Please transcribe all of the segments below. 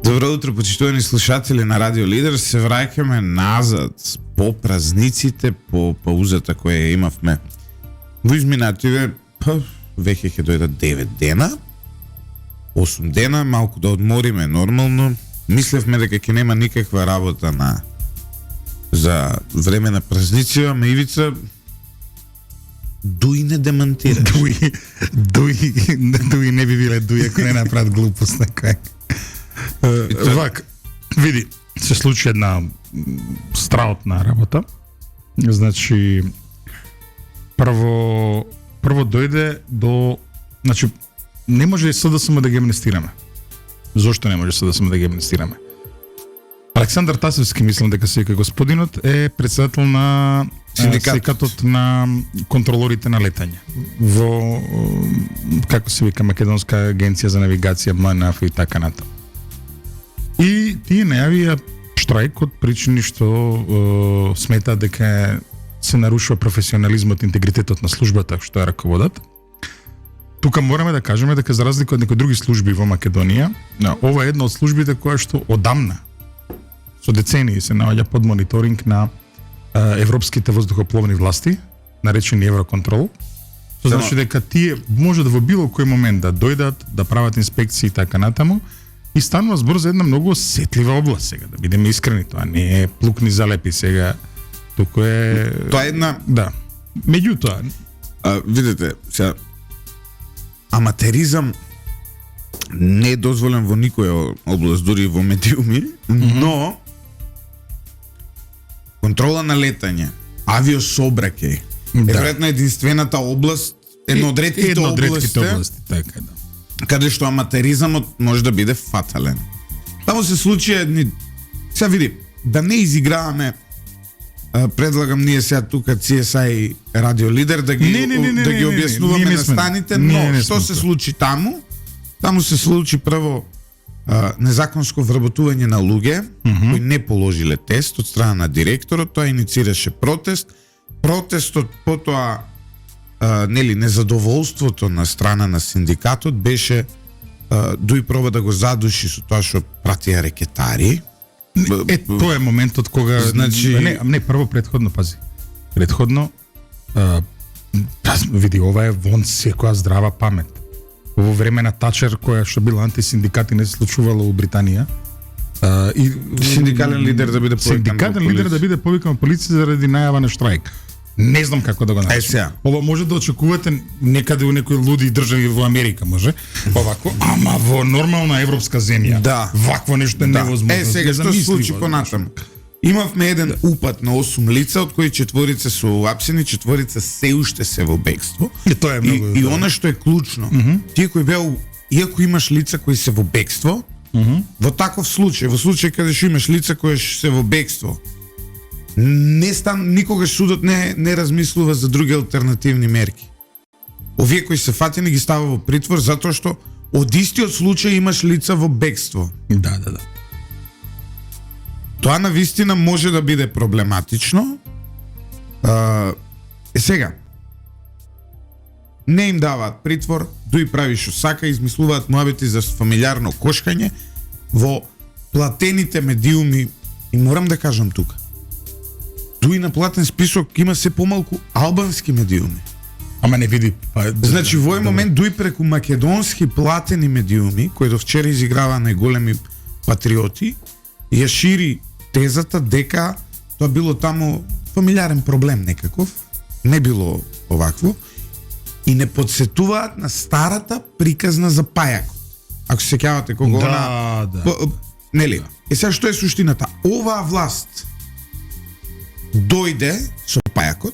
Добро утро, почитувани слушатели на Радио Лидер. Се враќаме назад по празниците, по паузата која имавме во изминативе, веќе ќе дојдат 9 дена, 8 дена, малку да одмориме нормално. Мислевме дека ќе нема никаква работа за време на празници, ама Ивица дуи не демантира. Дуи не би биле дуи ако не направат глупост некој. Вак, види, се случи една страутна работа. Значи, прво дојде до... Значи, не може СДСМ да ги амнестираме. Зошто не може СДСМ да ги амнестираме? Александар Тасевски, мислам дека се вика господинот, е председател на синдикатот на контролорите на летање во, како се вика, Македонска агенција за навигација, МНАФ и така натаму. И тие најавија штрајк од причини што сметаат дека се нарушува професионализмот и интегритетот на службата што ја раководат. Тука мораме да кажеме дека за разлика од некои други служби во Македонија, ова е една од службите која што одамна со децении се наоѓа под мониторинг на европските воздухопловни власти, наречени Евроконтрол. Што значи дека тие може да во било кој момент да дојдат, да прават инспекции и така натаму. И станува збор за една многу осетлива област сега, да бидеме искрени, тоа не е плукни залепи сега, туку е... Тоа е една... Да. Меѓутоа... видите, сега, аматеризам не е дозволен во никоја област, дури во медиуми, но контрола на летање, авиособраќај, е веројатно единствената област, една од ретките области, така да. Каде што аматеризамот може да биде фатален. Таму се случи едни... Сега види, да не изиграваме, предлагам ние сега тука CSI Радио Лидер да ги објаснуваме на станите, но што се случи таму? Таму се случи прво незаконско вработување на луѓе кои не положиле тест од страна на директорот, тоа иницираше протест. Протестот потоа незадоволството на страна на синдикатот беше дуи проба да го задуши со тоа што пратија рекетари. Тоа е моментот кога значи не прво предходно пази. Предходно види, ова е вон секоја здрава памет. Во време на Тачер, која што била антисиндикат и не се случувало у Британија, и синдикален лидер да биде повикан во полиција заради најава на штрајк. Не знам како да го наречам. Ова може да очекувате некаде у некои луди држави во Америка, може. Овако, ама во нормална европска земја. Да. Вакво нешто е невозможно. Сега што се случи понатаму? Имавме еден упат на 8 лица, од кои 4 се уапсени, 4 се уште се во бегство. Тоа е многу. И она што е клучно, тие кои беа, иако имаш лица кои се во бегство, во таков случај, во случај каде што имаш лица кои се во бегство, никогаш судот не размислува за други алтернативни мерки. Овие кои се фатени ги става во притвор затоа што од истиот случај имаш лица во бегство. Да. Тоа навистина може да биде проблематично. Сега не им даваат притвор, дуи прави што сака, измислуваат муабети за фамилиарно кошкање во платените медиуми. И морам да кажам тука, дуи на платен список има се помалку албански медиуми. Ама не види. Значи во овој момент дуи преку македонски платени медиуми, кои до вчера изиграваа најголеми патриоти, ја шири тезата дека тоа било таму фамилиарен проблем некаков, не било овакво, и не подсетуваат на старата приказна за пајакот. Ако се сеќавате кога нели? Сега што е суштината? Оваа власт дојде со пајакот,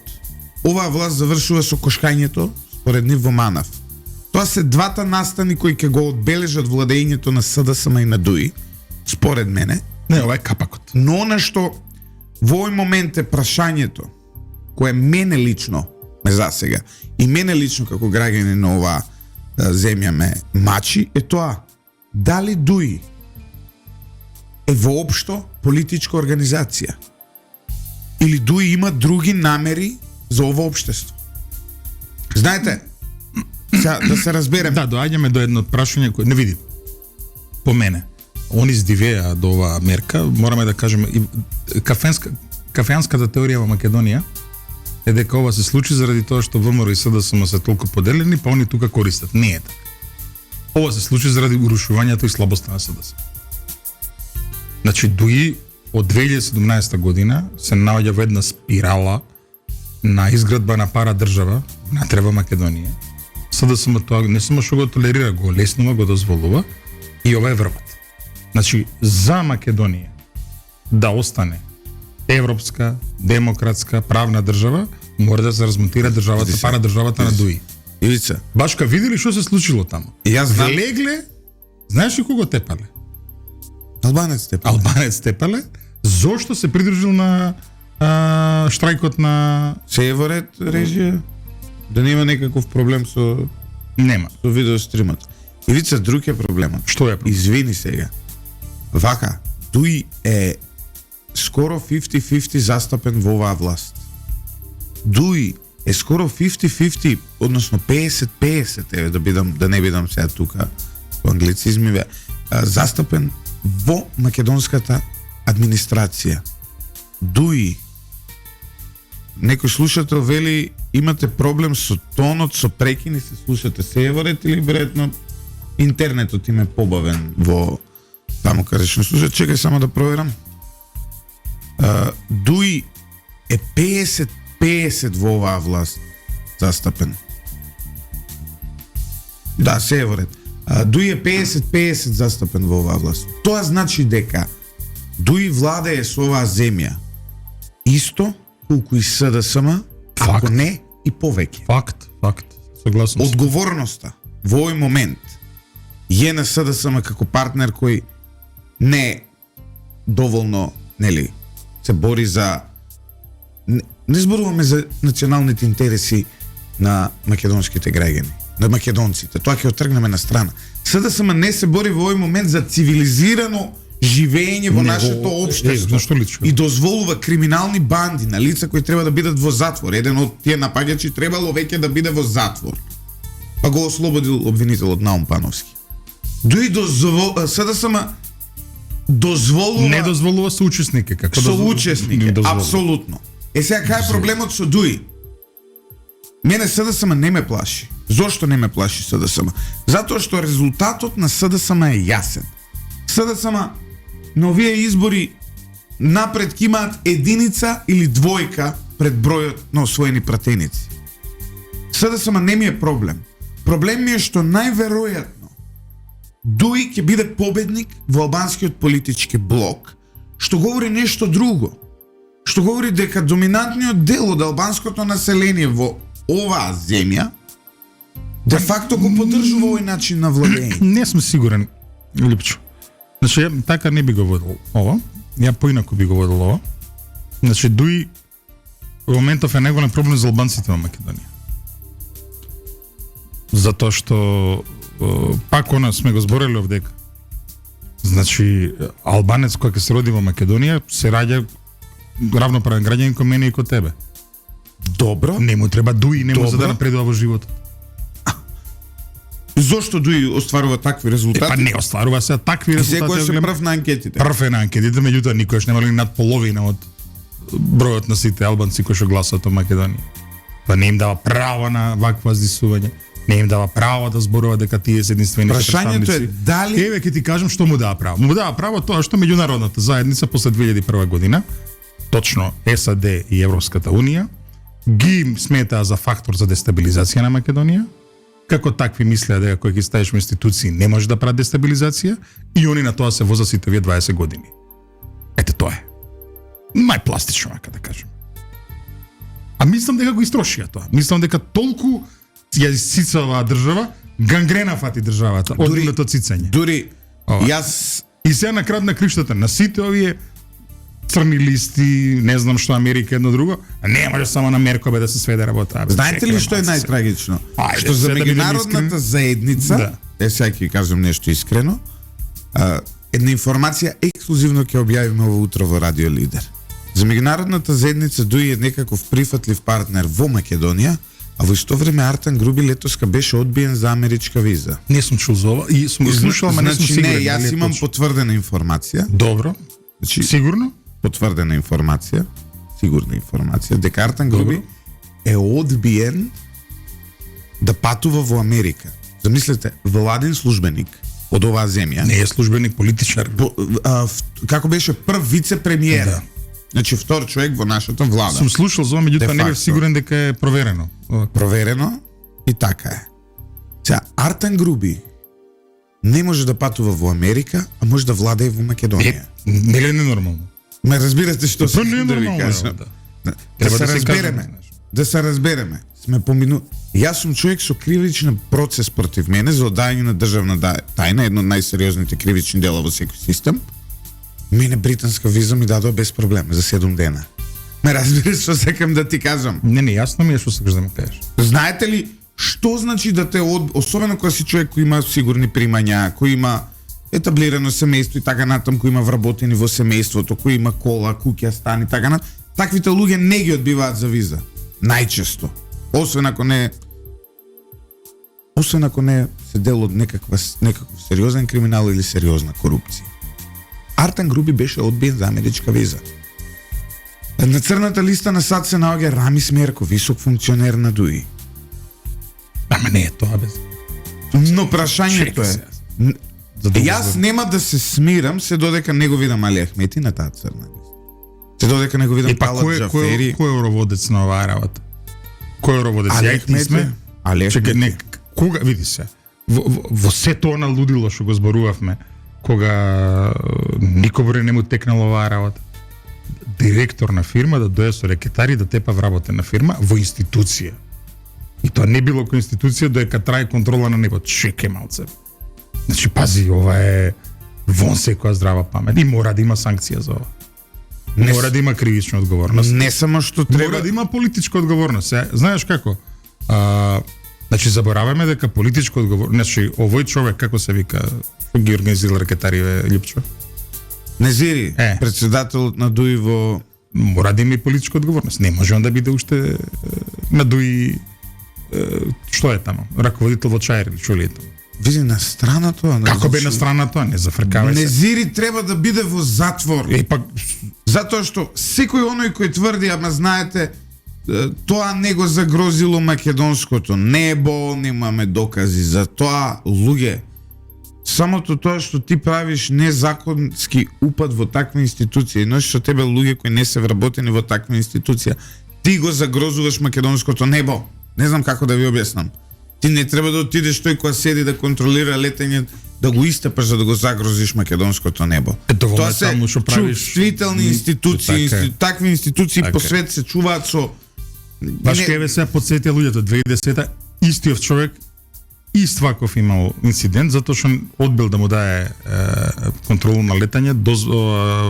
оваа власт завршува со кошкањето според нив во МНАФ. Тоа се двата настани кои ќе го одбележат владењето на СДСМ и на ДУИ, според мене. Не, ова е капакот. Но она што во овој момент е прашањето, кое мене лично ме засега и мене лично како граѓанин на оваа земја ме мачи, е тоа: дали ДУИ е воопшто политичка организација? Или ДУИ има други намери за ова општество? Знаете, сега да се разберем. Да, доаѓаме до едно прашање кое не види. По мене, они здивеа до оваа мерка, мораме да кажеме и кафеанската теорија во Македонија е дека ова се случи заради тоа што ВМРО и СДСМ се толку поделени, па они тука користат. Не е така. Ова се случи заради урушувањето и слабоста на СДСМ. Значи, дуи од 2017 година се наоѓа во една спирала на изградба на пара држава на треба Македонија. СДСМ тоа не само што го толерира, го леснува, го дозволува и ова е врвот. Значи, за Македонија да остане европска, демократска, правна држава, мора да се размонтира државата, пара државата на Дуи. Ивица, Башка, видели што се случило таму? и јас знам, Влегле, знаеш ли кого тепале? албанец те. Албанец тепале, зошто се придружил на штрајкот на... Се е во ред режија да нема некаков проблем со Нема. видеостримот. Ивица, друг е проблемот. Што е проблем? Извини сега. Вака, Дуи е скоро 50-50 застапен во оваа власт. Дуи е скоро 50-50, односно 50-50, еве да не бидам сега тука во англицизми, застапен во македонската администрација. Дуи, некој слушател вели имате проблем со тонот, со прекини, се слушате се е во ред или веројатно интернетот им е побавен во таму каде што слушате. Чекај само да проверам. Дуи е 50-50 во оваа власт застапен. Да, се е во ред. Дуи е 50-50 застапен во оваа власт. Тоа значи дека Дуи владее со оваа земја исто колку и СДСМ, ако Факт. не и повеќе. Факт. Согласен сум. Одговорноста во овој момент е на СДСМ како партнер кој не е доволно, нели, се бори за не зборуваме за националните интереси на македонските граѓани, на македонците. Тоа ќе отргнеме на страна. СДСМ не се бори во овој момент за цивилизирано живење во нашето општество Зашто лично? и дозволува криминални банди на лица кои треба да бидат во затвор. Еден од тие напаѓачи требало веќе да биде во затвор. Па го ослободил обвинителот Наум Пановски. Дуи СДСМ дозволува Не дозволува соучесники, како соучесники, апсолутно. Е сега кај е проблемот со Дуи? Мене СДСМ не ме плаши. Зошто не ме плаши СДСМ? Затоа што резултатот на СДСМ е јасен. СДСМ на овие избори напред ќе имаат единица или двојка пред бројот на освоени пратеници. СДСМ не ми е проблем. Проблем ми е што најверојатно Дуи ќе биде победник во албанскиот политички блок, што говори нешто друго. Што говори дека доминантниот дел од албанското население во оваа земја де факто го поддржува овој начин на владење. Не сум сигурен, Липчо. Значи, ја така не би го водил ова. Ја поинаку би го водил ова. Значи, Дуи во моментов е најголем проблем за албанците во Македонија. Затоа што пак она сме го зборели овдека. Значи, албанец кој ќе се роди во Македонија се раѓа равноправен граѓанин кој мене и кој тебе. Добро. Не му треба Дуи, не може Добро. да напредува во животот. Зошто Дуи остварува такви резултати? Па не остварува се такви резултати. Секој се гледам. прв на анкетите. Прв е на анкетите, меѓутоа никош немали над половина од бројот на сите албанци кои што гласаат во Македонија. Тоа не им дава право на вакво воздействување, не им дава право да зборува дека тие се единствени Прашањето представници. е дали Еве ќе ти кажам што му дава право. Му дава право тоа што меѓународната заедница после 2001 година, точно САД и Европската унија, ги сметаа за фактор за дестабилизација на Македонија, како такви мислеа дека кој ги ставиш во институции не може да прават дестабилизација и они на тоа се возат сите овие 20 години. Ете тоа е. Најпластично, ака да кажем. А мислам дека го истрошија тоа. Мислам дека толку ја исица оваа држава, гангрена фати државата од Дури- нивното цицање. дури Ова. јас И сега на крад на криштата на сите овие црни листи, не знам што Америка едно друго, а не може само на Меркобе да се сведе работа. бе. знаете ли Чекай, што е малце. најтрагично? Ајде, Што за се да бидеме меѓународната искрени. заедница, Да. сега ќе ви кажам нешто искрено, една информација ексклузивно ќе објавиме ова утро во Радио Лидер. За меѓународната заедница Дуи е некаков прифатлив партнер во Македонија, А во исто време Артан Груби летоска беше одбиен за америчка виза. Не сум чул за ова и сум го слушал, ама не сум Значи, сигурен. јас дали е имам точно. потврдена информација. Добро. Значи, Сигурно? потврдена информација, сигурна информација, дека Артан Груби е одбиен да патува во Америка. Замислете, владен службеник од оваа земја. Не е службеник, политичар. Како беше прв вице-премиер. Да. Значи втор човек во нашата влада. Сум слушал за ова, меѓутоа Де не бев факто. сигурен дека е проверено. Проверено и така е. Сега, Артан Груби не може да патува во Америка, а може да владее во Македонија. Не ли е ненормално? Ме разбирате што Тоа не е да ви нормално. кажам. Да. Да Треба се да се разбереме. кажеме, знаеш. Да се разбереме. Сме помину. Јас сум човек со кривичен процес против мене за одајање на државна тајна, едно од најсериозните кривични дела во секој систем. Мене британска виза ми дадоа без проблем за 7 дена. Ме разбираш што сакам да ти кажам? Не, јасно ми е што сакаш да ми кажеш. Знаете ли што значи да те особено кога си човек кој има сигурни примања, кој има етаблирано семејство и така натам, кој има вработени во семејството, кој има кола, куќа, стан и така натам, таквите луѓе не ги одбиваат за виза. Најчесто. Освен ако не се дел од некаков сериозен криминал или сериозна корупција. Артан Груби беше одбиен за америчка виза. На црната листа на САД се наоѓа Рамис Мерко, висок функционер на ДУИ. Ама не е тоа без. Но прашањето е, јас нема да се смирам се додека не го видам Али Ахмети на таа црна листа. Се додека не го видам Талат Џафери. Кој е евроводец на оваа работа? Кој е евроводец? Али Ја и ти Ахмети. сме. Али Чекај, не, Ахмети. кога види се? Во се тоа на лудило што го зборувавме, кога никој не му текнало оваа работа. Директор на фирма да дојде со рекетари да тепа вработена фирма во институција. И тоа не било кој институција доека трае контрола на него. Чекај малце. Значи пази, ова е вон секоја здрава памет и мора да има санкција за ова. Мора да има кривична одговорност. Не само што Мора треба да има политичка одговорност. Знаеш како? Значи забораваме дека политичка одговорност, значи овој човек како се вика, што ги организира ракетариве Лјупчо, Незири, председател на ДУИ во мора да има и политичка одговорност. Не може он да биде уште на ДУИ што е тамо, раководител во Чаир или што ли е тамо. види на страна тоа. Како бе на страна тоа, не зафркавај се. Незири треба да биде во затвор. Пак Затоа што секој оној кој тврди, ама знаете, тоа не го загрозило македонското небо, немаме докази за тоа, луѓе. Самото тоа што ти правиш незаконски упад во таква институција, и што тебе луѓе кои не се вработени во таква институција, ти го загрозуваш македонското небо. Не знам како да ви објаснам. Ти не треба да отидеш тој кој седи да контролира летење, да го истепаш за да го загрозиш македонското небо. Тоа се чувствителни институции, такви институции по свет се чуваат со. Баш кеве се подсетија луѓето 2010-та истиот човек ист ваков имал инцидент затоа што одбил да му дае контрол на летање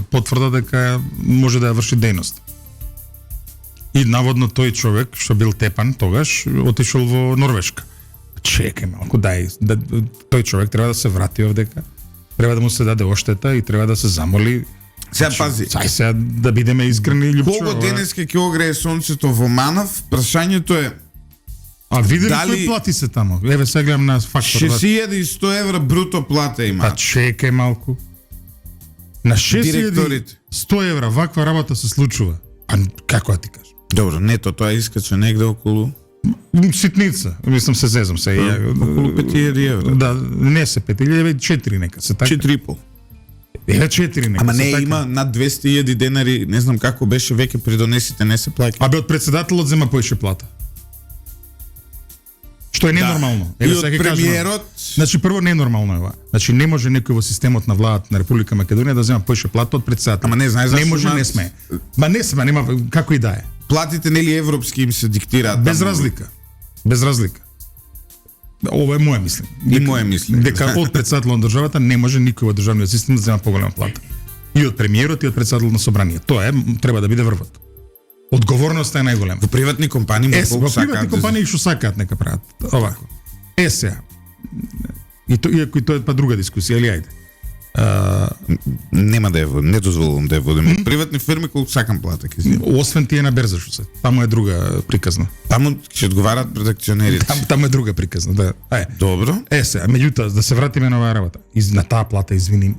потврда дека може да ја врши дејност. И наводно тој човек што бил тепан тогаш отишол во Норвешка. Чекај малку, тој човек треба да се врати овдека. Треба да му се даде оштета и треба да се замоли. Сега пази. Сега да бидеме искрени, Лјупчо. Колку денеска ќе огрее сонцето во Манав, прашањето е а види ли дали кој плати се тамо? Еве сега гледам на фактор. 6100 евра бруто плата има. Па чекај малку. На 6100 евра ваква работа се случува. А како да ти кажам? Добро, нето тоа искача негде околу ситница, мислам се зезам се. Околу 5000 евра. Да, не се 5000, 4 нека се така. 4,5. Еве 4 нека. Ама не така. има над 200.000 денари, не знам како беше веќе придонесите не се плаќа. Абе од председателот зема поише плата. Што е ненормално. И од премиерот. Значи прво не е нормално ова. Значи не може некој во системот на владата на Република Македонија да зема поише плата од председател. Ама не знаеш зашто. Не може, не сме. Ма не сме, нема како и да е. Платите нели европски им се диктираат. Без разлика. Без разлика. Ова е моја мислење. И моја мислење. Дека од председател на државата не може никој во државниот систем да зема поголема плата. И од премиерот и од председател на собрание. Тоа е треба да биде врвот. Одговорноста е најголема. Во приватни компании во приватни компании што сакаат нека прават. Овако. Сега. Иако и тоа е па друга дискусија, или ајде. Нема да не дозволувам да ја водим. Приватни фирми колку сакам плата ќе си. освен тие на берза што се. Таму е друга приказна. Таму ќе одговарат пред акционерите. Таму е друга приказна, да. Добро. Се, меѓутоа да се вратиме на оваа работа. На таа плата, извини,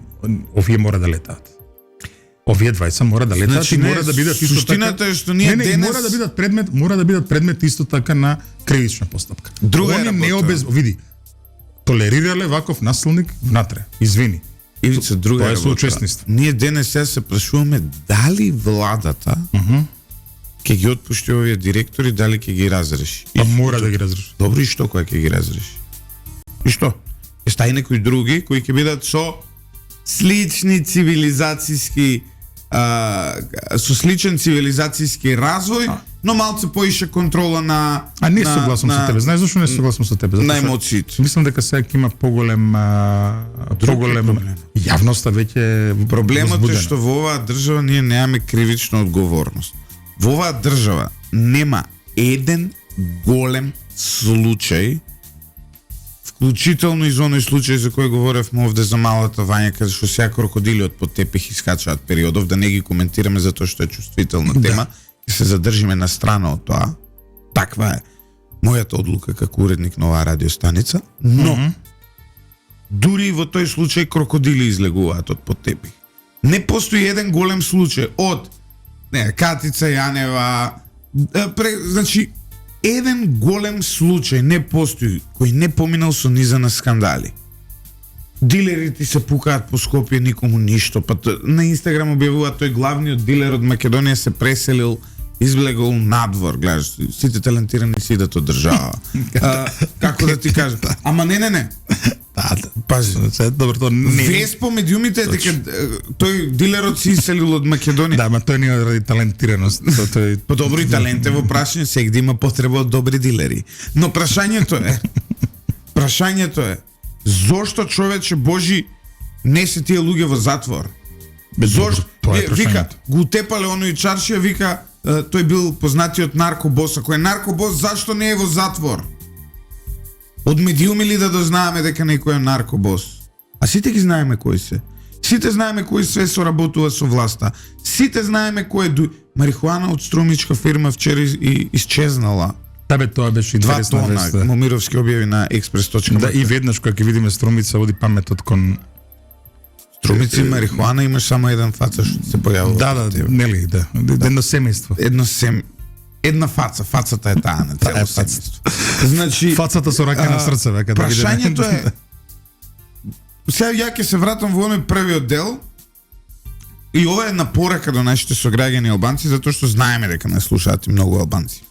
овие мора да летаат. Овие двајца мора да летаат Значи, и мора да бидат исто така. суштината е што ние денес мора да бидат предмет исто така на кривична постапка. Друга е Они работа. види. Толерирале ваков насилник внатре. Извини. Ивица, друга Тоа е работа. соучесниство. Ние денес сега се прашуваме дали владата ќе ги отпушти овие директори, дали ќе ги разреши. Па мора да ги разреши. Добро, и што кој ќе ги разреши? И што? Ќе стаи некои други кои ќе бидат со слични цивилизацијски со сличен цивилизацијски развој, но малце поише контрола на Не согласам со тебе. Знаеш зашто не согласам со тебе? на емоциите. Мислам дека сега ќе има поголем проблем. Јавноста веќе Проблемот е возбудена. што во оваа држава ние немаме кривична одговорност. Во оваа држава нема еден голем случај, вклучително и за оној случај за кој говоревме овде за малата Вања, каде што сега крокодилиот под тепих искачаат периодов, да не ги коментираме затоа што е чувствителна тема, ќе се задржиме на страна од тоа. Таква е мојата одлука како уредник на оваа радиостаница, но дури и во тој случај крокодили излегуваат од под тепих. Не постои еден голем случај од Катица Јанева, значи еден голем случај не постои кој не поминал со низа на скандали. Дилерите се пукаат по Скопје, никому ништо, па на Инстаграм објавуваат тој главниот дилер од Македонија се преселил, изблегол надвор, гледаш, сите талентирани си идат од држава. Како да ти кажам? Ама не. Пази. Добро, тоа не. Вест по медиумите е дека тој дилерот се иселил од Македонија. Да, ма тој не е ради талентираност. Тој По добри талент е во прашање, сегде има потреба од добри дилери. Но прашањето е, зошто човече Божи не се тие луѓе во затвор? Зошто? Тоа е Вика, прашањето. го утепале оној чаршија, вика, тој бил познатиот наркобос. Ако е наркобос, зашто не е во затвор? Од медиуми ли да дознаеме дека некој е наркобос? А сите ги знаеме кои се. Сите знаеме кој све соработува со власта. Сите знаеме кој е марихуана од струмичка фирма вчера исчезнала. Табе тоа беше 2 интересна тона, вест. Момировски објави на Експрес.бг. Да, и веднаш кога ќе видиме Струмица оди паметот кон Струмици и марихуана имаш само еден фаца што се појавува. Да, нели, да. Едно семејство. Една фаца, фацата е таа на цело семејство. Значи, Фацата со рака на срце, века да видиме. прашањето е, сега ја ќе се вратам во оној првиот дел, и ова е една порака до нашите сограѓани албанци, затоа што знаеме дека не слушаат и многу албанци.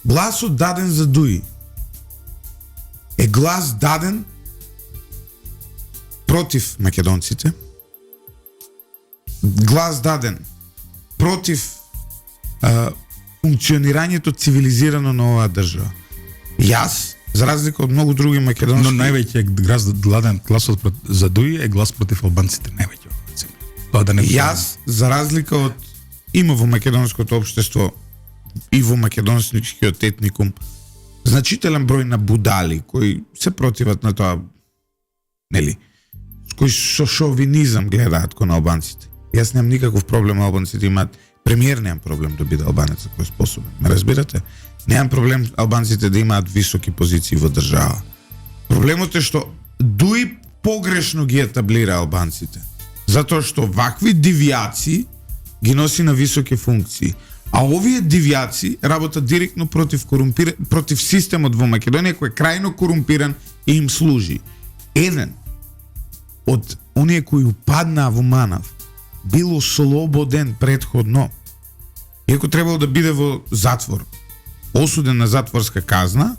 Гласот даден за Дуи е глас даден против македонците, глас даден против функционирањето цивилизирано на оваа држава. Јас, за разлика од многу други македонски... Но највеќе гласот за Дуи е глас против албанците, највеќе. Тоа да не Јас, за разлика од има во македонското општество и во македонскиот етникум значителен број на будали кои се противат на тоа, нели, кои со шовинизам гледаат кон албанците. Јас немам никаков проблем, албанците имаат премиер, немам проблем да биде албанец кој е способен. Ме разбирате? Немам проблем албанците да имаат високи позиции во држава. Проблемот е што Дуи погрешно ги етаблира албанците. Затоа што вакви девијации ги носи на високи функции. А овие девијации работат директно против системот во Македонија кој е крајно корумпиран и им служи. Еден од оние кои упаднаа во манав бил ослободен предходно. Иако требало да биде во затвор, осуден на затворска казна,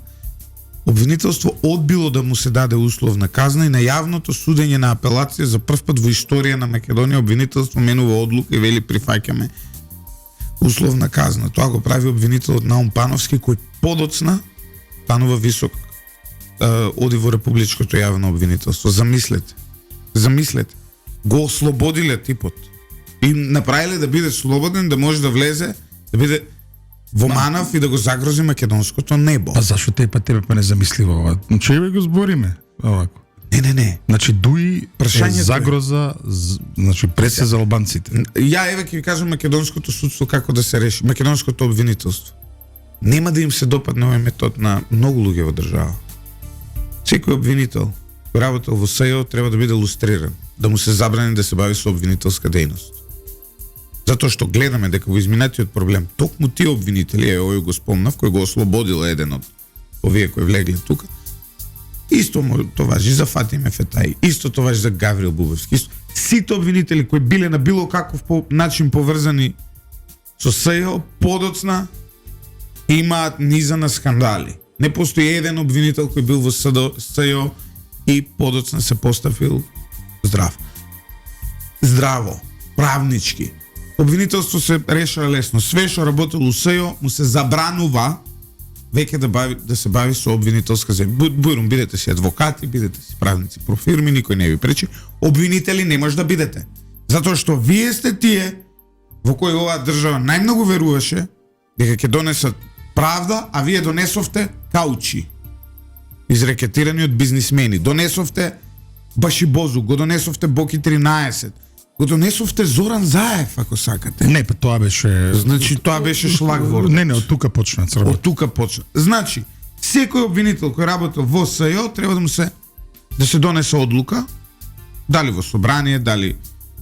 обвинителство одбило да му се даде условна казна и на јавното судење на апелација за прв пат во историја на Македонија обвинителство менува одлука и вели прифаќаме условна казна. Тоа го прави обвинителот Наум Пановски кој подоцна станува висок, оди во републичкото јавно обвинителство. Замислете. Го ослободиле типот. И направиле да биде слободен, да може да влезе, да биде во манав и да го загрози македонското небо. А зашо тебе па незамисливо ова? Че го збориме овако? Не. Значи дуи е Прашањето е- загроза, значи пресе за албанците. Ја еве ќе ви кажам македонското судство како да се реши, македонското обвинителство. Нема да им се допадне овој метод на многу луѓе во држава. Секој обвинител кој работел во СЈО треба да биде лустриран, да му се забрани да се бави со обвинителска дејност. Затоа што гледаме дека во изминатиот проблем токму тие обвинители, овој го спомнав, кој го ослободил еден од овие кои влегле тука. Исто тоа важи за Фатиме Фетај, исто тоа важи за Гаврил Бубевски. Сите обвинители кои биле на било каков начин поврзани со СЈО подоцна имаат низа на скандали. Не постои еден обвинител кој бил во СЈО и подоцна се поставил здраво, правнички. Обвинителство се реша лесно. Све што работело у СЈО му се забранува веќе да се бави со обвинителска земја. Бујрум, бидете си адвокати, бидете си правници профирми, никој не ви пречи. Обвинители не може да бидете. Затоа што вие сте тие во кои оваа држава најмногу веруваше дека ќе донесат правда, а вие донесовте каучи. Изрекетирани од бизнисмени. Донесовте Башибозу, го донесовте Боки 13, го донесовте Зоран Заев, ако сакате. Не, па тоа беше... Значи, тоа беше шлагворд. Не, од тука почна црвот. Од тука почна. Значи, секој обвинител кој работел во СЈО треба да се донесе одлука, дали во собрание, дали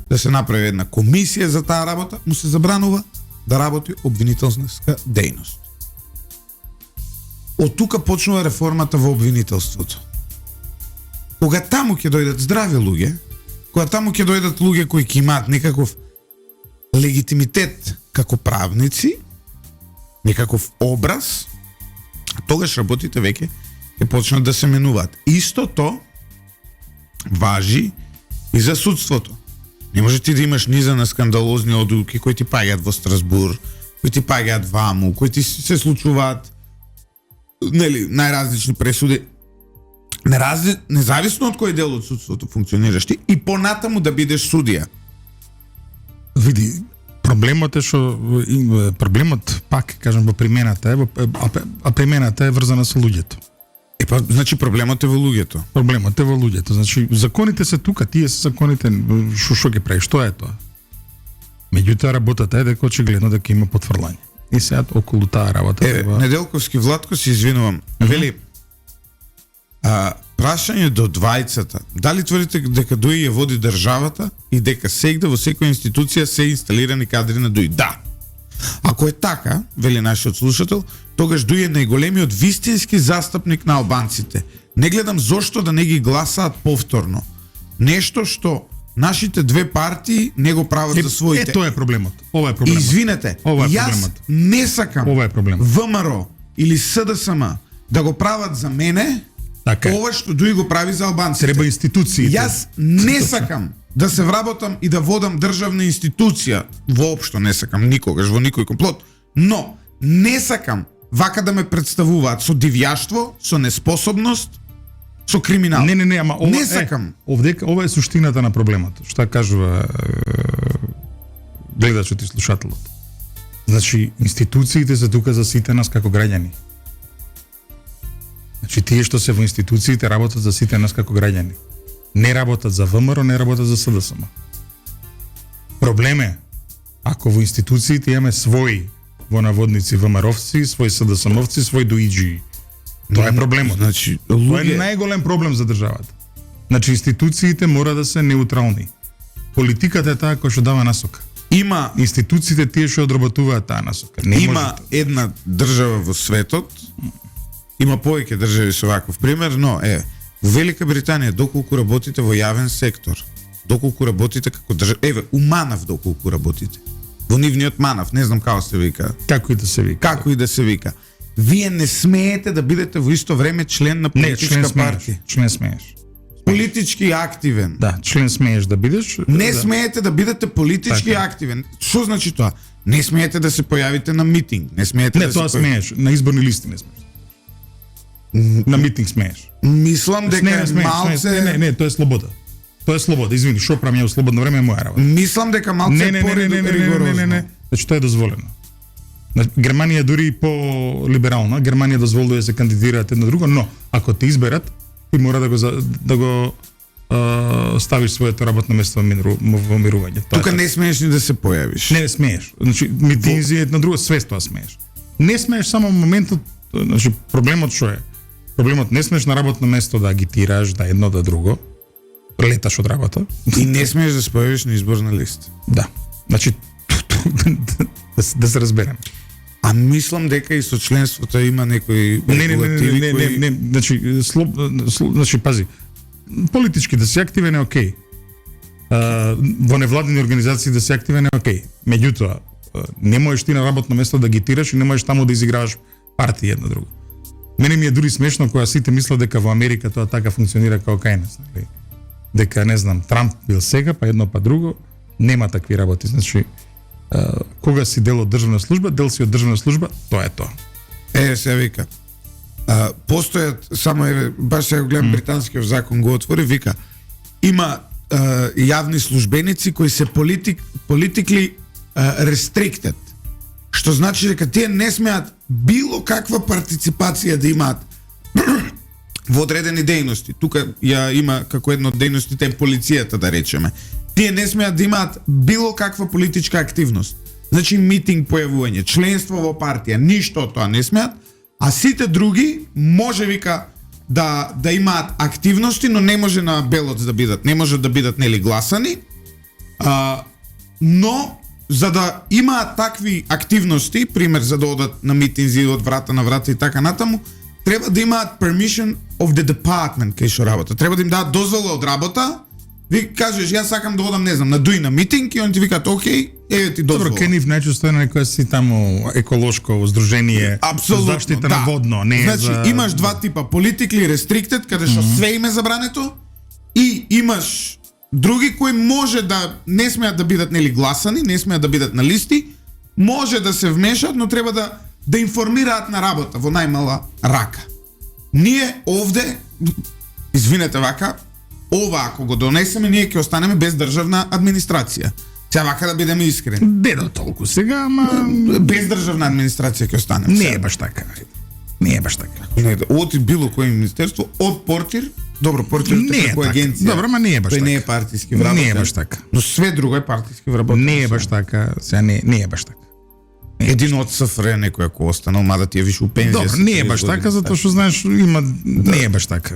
да се направи една комисија за таа работа, му се забранува да работи обвинителска дејност. Од тука почнува реформата во обвинителството. Кога таму ќе дојдат здрави луѓе, кога таму ќе дојдат луѓе кои ќе имаат некаков легитимитет како правници, некаков образ, тогаш работите веќе ќе почнат да се менуваат. Истото важи и за судството. Не може ти да имаш низа на скандалозни одлуки кои ти паѓаат во Страсбур, кои ти паѓаат ваму, кои ти се случуваат најразлични пресуди, независно од кој дел од судството функционираш ти, и понатаму да бидеш судија. Види, проблемот е што проблемот пак кажам во примената е, а примената е врзана со луѓето. Значи проблемот е во луѓето. Проблемот е во луѓето. Значи законите се тука, тие се законите, што ги прави, што е тоа? Меѓутоа работата е дека очигледно дека има потврлање. И сега околу таа работа Неделковски Владко, се извинувам. Вели, прашање до двајцата. Дали тврдите дека ДУИ ја води државата и дека сегде во секоја институција се инсталирани кадри на ДУИ? Да. Ако е така, вели нашиот слушател, тогаш ДУИ е најголемиот вистински застапник на албанците. Не гледам зошто да не ги гласаат повторно. Нешто што нашите две партии не го прават за своите. Тоа е проблемот. Ова е проблемот. Извинете, јас не сакам ВМРО или СДСМ да го прават за мене, така ова што ДУИ го прави за албанците. Треба институциите. Јас не сакам да се вработам и да водам државна институција. Воопшто не сакам никогаш во никој комплот. Но не сакам вака да ме представуваат со дивјаштво, со неспособност, со криминал. Не, ама ова не сакам. Ова е суштината на проблемот. Што кажува гледачот и слушателот. Значи, институциите се тука за сите нас како граѓани. Значи, тие што се во институциите работат за сите нас како граѓани. Не работат за ВМРО, не работат за СДСМ. Проблем е, ако во институциите имаме своји во наводници ВМРО-вци, своји СДСМ-овци, своји ДУИ-джи. Тоа е проблемот. Значи, Тоа е најголем проблем за државата. Значи, институциите мора да се неутрални. Политиката е таа која што дава насока. Има институциите тие што одработуваат таа насока. Не има можете. Една држава во светот, има повеќе држави со ваков пример, но во Велика Британија доколку работите во јавен сектор, доколку работите како држава, у МАНАВ доколку работите. Во нивниот МАНАВ, не знам како се вика. Како и да се вика. Вие не смеете да бидете во исто време член на политичка партија. Член смееш. Политички активен. Да, член смееш да бидеш. Не смеете да бидете политички активен. Што значи тоа? Не смеете да се појавите на митинг. Не смеете да тоа смееш. На изборни листи не смееш. На митинг смееш. Мислам дека малце... Не, тоа е слобода. Тоа е слобода. Извини, што правам ја во слободно време е моја работа. Мислам дека малце поригорозно. Не. Значи тоа е дозволено. Германија дури и по-либерална, Германија дозволува да се кандидираат едно друго, но ако те изберат, ти мора да го ставиш своето работно место во мирување. Тука не смееш ни да се појавиш. Не смееш. Значи митинзи е на друго свест тоа смееш. Не смееш само моментот, значи проблемот што е? Проблемот не смееш на работно место да агитираш, да едно да друго. Леташ од работа. И не смееш да се појавиш на изборна листа. Да. Значи да се разберем. А мислам дека и со членството има некои регулативи кои... Не, значи пази. Политички да си активен е окей. Во невладени организации да си активен е окей. Меѓутоа, не можеш ти на работно место да агитираш и не можеш таму да изиграваш партии една друга. Мене ми е дури смешно кога сите мислат дека во Америка тоа така функционира како кај нас. Дека, не знам, Трамп бил сега, па едно па друго. Нема такви работи. Значи, кога си дел од државна служба, дел си од државна служба, тоа е тоа. Се вика. Постојат, само баш сега гледам британскиот закон го отвори, вика, има јавни службеници кои се politically restricted. Што значи дека тие не смеат било каква партиципација да имаат во одредени дејности. Тука ја има како една од дејностите е полицијата, да речеме. Тие не смеат да имаат било каква политичка активност. Значи митинг, појавување, членство во партија, ништо од тоа не смеат, а сите други може вика да имаат активности, но не може на белот да бидат, не може да бидат нели гласани. Но за да имаат такви активности, пример за да одат на митинзи од врата на врата и така натаму, треба да имаат permission of the department кај што работа. Треба да им дадат дозвола од работа. Ви кажеш, јас сакам да одам, не знам, на Дуи на митинг и они ти викаат, окей, еве ти дозвола. Добро, Кенив најчесто е на некоја си таму еколошко здружение за заштита на водно, не значи, за... имаш два типа, politically restricted, каде што све им е забрането, и имаш други кои може да не смеат да бидат нели гласани, не смеат да бидат на листи, може да се вмешат, но треба да информираат на работа во најмала рака. Ние овде, извинете вака, ова ако го донесеме, ние ќе останеме без државна администрација. Сега вака да бидеме искрени. Не до толку сега, ама без државна администрација ќе останеме. Не е баш така. Не е баш така. Не, од било кој министерство, од портир, добро, портирот е како агенција. Добро, ама не е баш така. Тој не е партиски вработен. Не е баш така. Но све друго е партиски вработен. Не е баш така. Сега не е баш така. Един од СФР некој ако останал, мада ти е више у пензија. Добро, не е баш така, затоа што знаеш, има не е баш така.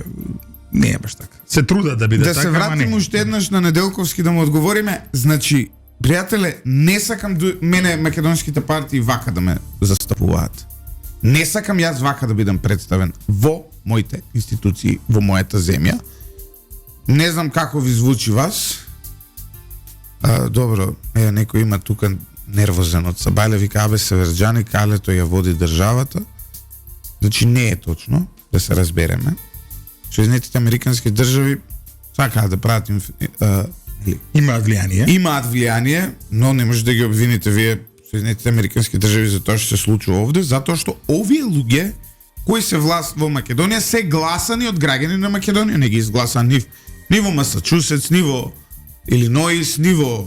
Не е баш така. Се труда да биде така, ама не. Да се вратим уште еднаш на Неделковски да му одговориме. Значи, пријателе, не сакам мене македонските партии вака да ме застапуваат. Не сакам јас вака да бидам представен во моите институции, во мојата земја. Не знам како ви звучи вас. Добро, некој има тука нервозен од Сабајле, вика, абе Северџани, калето ја води државата. Значи не е точно, да се разбереме. Соединетите американски држави сакаат да прават имаат влијание. Имаат влијание, но не може да ги обвините вие Соединетите американски држави за тоа што се случува овде, затоа што овие луѓе кои се власт во Македонија се гласани од граѓани на Македонија, не ги изгласа ни во Масачусетс, ни во Илиноис, ни во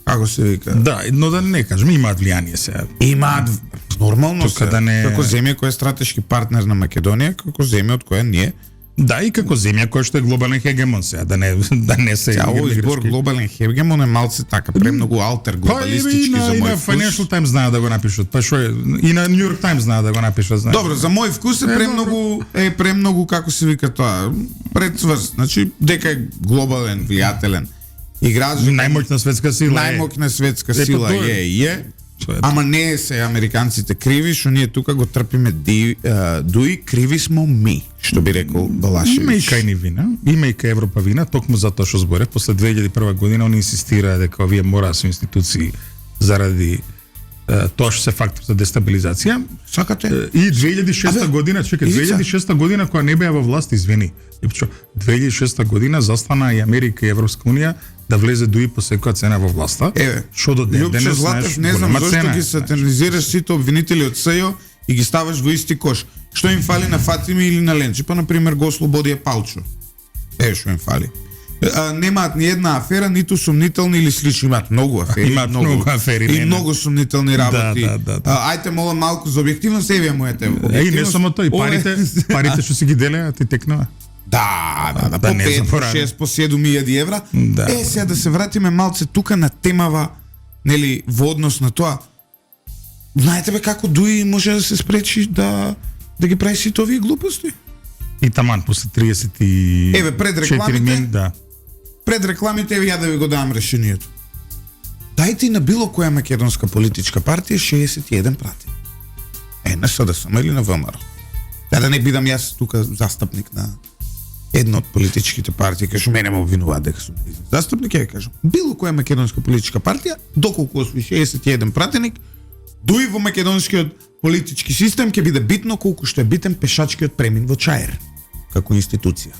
како се вика. Да, но да не кажеме имаат влијание сега. Имаат нормално се, да не... како земја која е стратешки партнер на Македонија, како земја од која ние да, и како земја која што е глобален хегемон сега, да не се... овој збор глобален хегемон е малце така, премногу алтер глобалистички за мој вкус. Па и на Financial Times знаат да го напишат, па шо е, и на New York Times знаат да го напишат, знаеш. Добро, за мој вкус е премногу, како се вика тоа, предсврст, значи дека е глобален, влијателен играч. Најмоќна светска сила е. Најмоќна светска сила е. Ама не се американците криви, што ние тука го трпиме дуи, криви смо ми, што би рекол Балашевич. Има и кај ни вина, има и кај Европа вина, токму затоа што зборев, после 2001 година они инсистираа дека овие мора со институции заради тоа што се фактор за дестабилизација. Сакате? И 2006 година, чекај, 2006 година кога не беа во власт, извини. 2006 година застана и Америка и Европска унија да влезе дуи по секоја цена во власта. Што до ден денес знаеш, не знам зошто ги сатанизираш сите обвинители од СЈО и ги ставаш во исти кош. Што им фали на Фатими или на Ленчи? Па, например, го ослободија Палчо. Што им фали. Немаат ни една афера, ниту сумнителни или слични, имаат многу афери. Имаат многу афери. И многу сумнителни работи. Ајте, молам малку за објективност, еве мојата објективност. Не само тоа, и парите што си ги делеа, ти текнува. Да, Да по не 5, по забораваме. 6, по 7.000 евра. Да. Сега да се вратиме малце тука на темава, нели, во однос на тоа. Знаете бе како Дуи може да се спречи да ги прави сите овие глупости? И таман после 30 Еве, пред рекламите? да. Пред рекламите ја да ви го дам решението. Дајте на било која македонска политичка партија 61 прати. На СДСМ или на ВМРО. Да не бидам јас тука застапник на една од политичките партии, кај што мене ме обвинуваат дека сум застапник, ја кажам. Било која македонска политичка партија, доколку освои 61 пратеник, дуи во македонскиот политички систем ќе биде битно колку што е битен пешачкиот премин во Чаир како институција.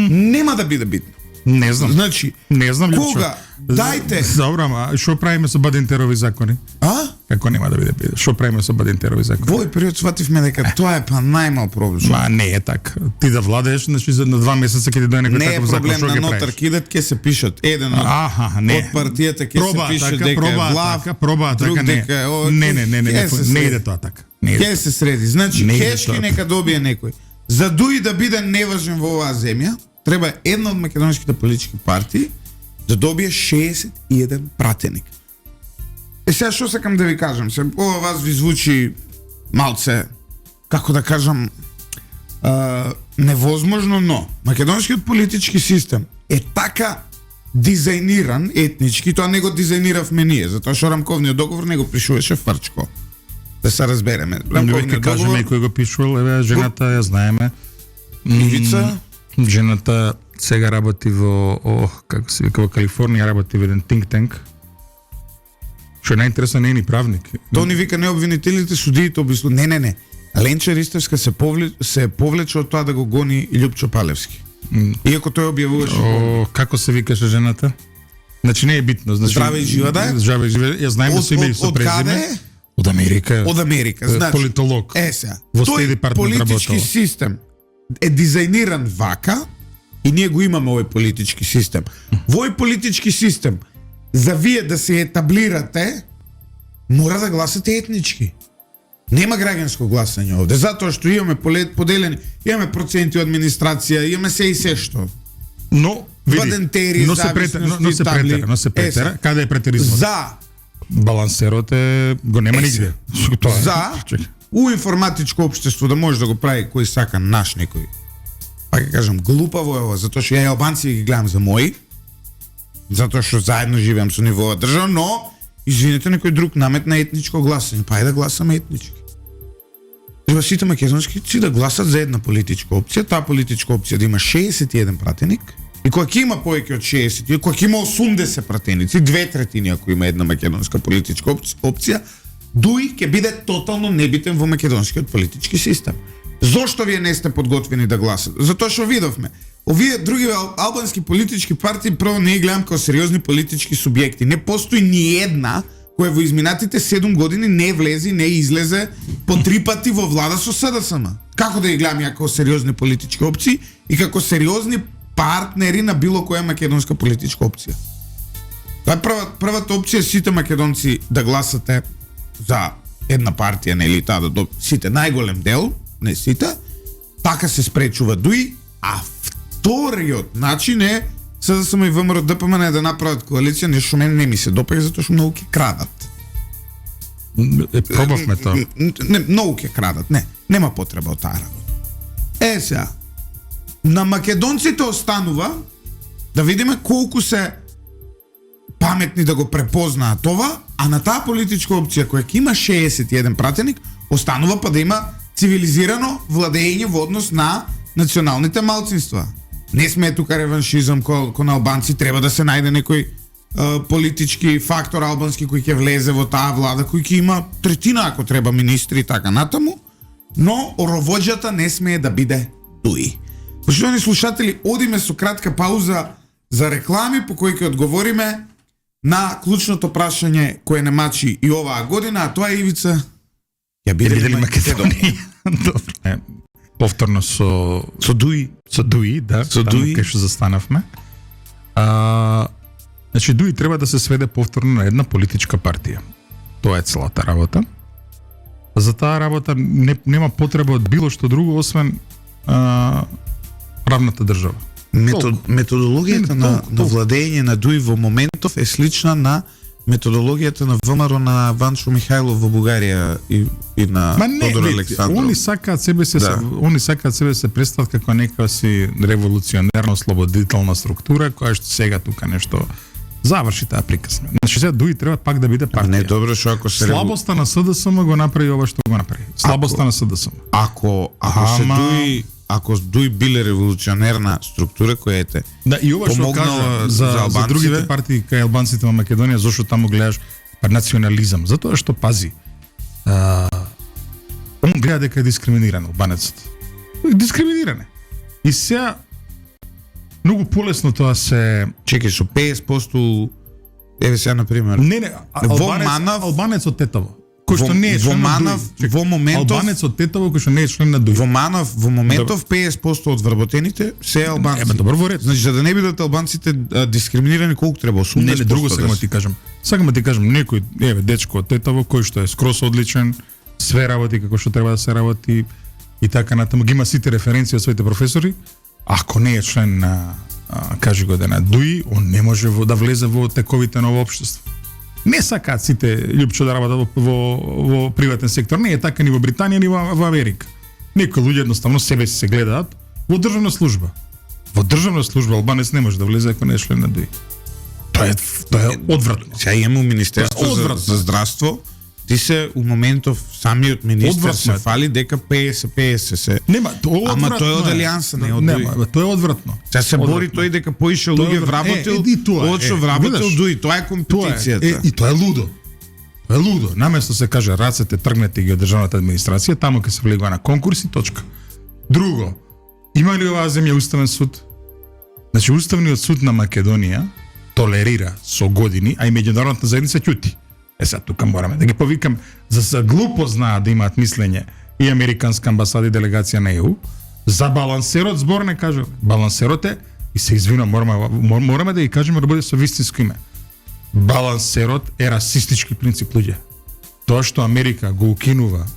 Нема да биде битно. Не знам. Значи, Не знам Лјупчо. кога дајте, Добро, ама што правиме со Бадинтерови закони? а? Како нема да биде? Што правиме со Бадинтерови закони? Во овој период свативме дека тоа е па најмал проблем. Ма не е така. Ти да владееш, значи за на 2 месеца ќе ти дојде некој Не е таков закон, проблем што на ќе нотар правиш? кидат, ќе се пишат. Еден од Аха, не. од партијата ќе се Проба пише така, дека е проба влав, така, проба друг така, не. дека е ова. Не Ќе се не среди. иде тоа така. Не иде. Ќе се среди. Значи, Не иде хешки тоа. нека добие некој. За дуи да биде неважен во оваа земја, треба една од македонските политички партии да добие 61 пратеник. Сега што сакам да ви кажам? Ова вас ви звучи малце, како да кажам, невозможно, но македонскиот политички систем е така дизајниран етнички, тоа не го дизајниравме ние, затоа што рамковниот договор не го пишуваше Фрчко. Да се разбереме. Веќе Рамковниот кажеме договор, кој го пишувал, еве жената ја знаеме. Ивица, Жената сега работи во како се вика во Калифорнија, работи во еден think tank. Што е најинтересно, не е ни правник. тоа ни вика необвинителите, судиите обвинуваат. Не. Ленче Ристевска се повлече од тоа да го гони Лјупчо Палевски. Иако тој објавуваше Како се викаше жената? Значи не е битно, значи Здраве и жива да е? Здраве и жива. Ја знаеме да се име и со од каде презиме. е? Од Америка. Од Америка. Значи, политолог. Сега, Во тој State Department политички работел. систем е дизајниран вака и ние го имаме овој политички систем. Во овој политички систем, за вие да се етаблирате, мора да гласате етнички. Нема граѓанско гласање овде, затоа што имаме поделени, имаме проценти од администрација, имаме се и се што. Но види, Бадентери, но се зависности, табли. претера. Каде е претеризмот? За Балансерот го нема нигде. Тоа е. за у информатичко општество да може да го прави кој сака наш некој. Па ќе кажам глупаво е ова, затоа што ја албанци ги гледам за мои, затоа што заедно живеам со нивоа држава, но извинете некој друг наметна етничко гласање, па да гласаме етнички. Треба сите македонскици да гласат за една политичка опција, таа политичка опција да има 61 пратеник, и кога ќе има повеќе од 60, и кога ќе има 80 пратеници, 2/3 ако има една македонска политичка опција, дуи ќе биде тотално небитен во македонскиот политички систем. Зошто вие не сте подготвени да гласате? Затоа што видовме, овие други албански политички партии прво не ги гледам како сериозни политички субјекти. Не постои ни една која во изминатите 7 години не влезе, не излезе по 3 пати во влада со СДСМ. Како да ги гледам ја како сериозни политички опции и како сериозни партнери на било која македонска политичка опција? Тоа е првата опција сите македонци да гласате за една партија, нели, таа да сите најголем дел, не сите, така се спречува дуи, а вториот начин е СДСМ и ВМРО ДПМН да направат коалиција, нешто мене не ми се допаѓа затоа што многу ќе крадат. Пробавме тоа. Не, многу ќе крадат, нема потреба од таа работа. Сега, на македонците останува да видиме колку се паметни да го препознаат ова, а на таа политичка опција која ќе има 61 пратеник, останува па да има цивилизирано владење во однос на националните малцинства. Не сме тука реваншизам кон албанци, треба да се најде некој политички фактор албански кој ќе влезе во таа влада, кој ќе има третина ако треба министри и така натаму, но оровоđата не смее да биде дуи. Почитувани слушатели, одиме со кратка пауза за реклами по кои ќе одговориме на клучното прашање кое не мачи и оваа година, а тоа е Ивица. Ја биде ли Македонија? Добро. Повторно со Дуи. Со Дуи, да. Со таму Дуи. кај што застанавме. Значи Дуи треба да се сведе повторно на една политичка партија. Тоа е целата работа. За таа работа нема потреба од било што друго освен правната држава. Методологијата на владење на Дуј во моментов е слична на методологијата на ВМРО на Ванчо Михајлов во Бугарија и на Тодор Александров. Они сакаат себе се представат како нека си револуционерно слободителна структура која што сега тука нешто заврши таа приказна. Значи сега Дуј треба пак да биде партија. Не, добро што ако се слабоста на СДСМ го направи ова што го направи. Слабоста на СДСМ. Ако Дуј биле револуционерна структура која ете. Да, и ова што кажа за другите партии кај албанците во Македонија, зашто таму гледаш национализам, затоа што пази. Он гледа дека е дискриминиран албанецот. Дискриминиран е. И сега многу полесно тоа се чекај со 50%. Еве сега на пример. Не, албанец од Тетово. Кој што не е член на Дуј. Во моментов албанец од Тетово кој што не е член на Дуј. Во моментов 50% од вработените се албанци. Добро во ред. Значи за да не бидат албанците дискриминирани колку треба 80%. Не, друго сакам да ти кажам. Сакам да ти кажам некој дечко од Тетово кој што е скрос одличен, све работи како што треба да се работи и така натаму ги има сите референции од своите професори. Ако не е член на кажи го на Дуј, он не може да влезе во тековите на општество. Не сакаат сите љупчо да работат во приватен сектор. Не е така ни во Британија, ни во Америка. Некои луѓе едноставно себе се гледаат во државна служба. Во државна служба албанец не може да влезе ако не е член на Дуј. Тоа е одвратно. Сега имаме Министерство за здравство. Ти се у моментов самиот министер се фали дека 50 се. Нема, тоа одвратно. Ама тоа е од Алијанса, не од Дуј. Нема, тоа е одвратно. Сега се бори тој дека поише луѓе вработил, одшо вработил Дуј, тоа е компетицијата. И тоа е лудо. Тоа е лудо. Наместо се каже рацете тргнете ги од државната администрација, таму ќе се влегува на конкурси, точка. Друго, има ли оваа земја уставен суд? Значи Уставниот суд на Македонија толерира со години, а и меѓународната заедница ќути. Сега тука мораме да ги повикам за глупо знаат да имаат мислење и американска амбасада и делегација на ЕУ. За балансерот збор не кажа. Балансерот е и се извинувам, мораме да ги кажеме да биде со вистинско име. Балансерот е расистички принцип, луѓе. Тоа што Америка го укинува,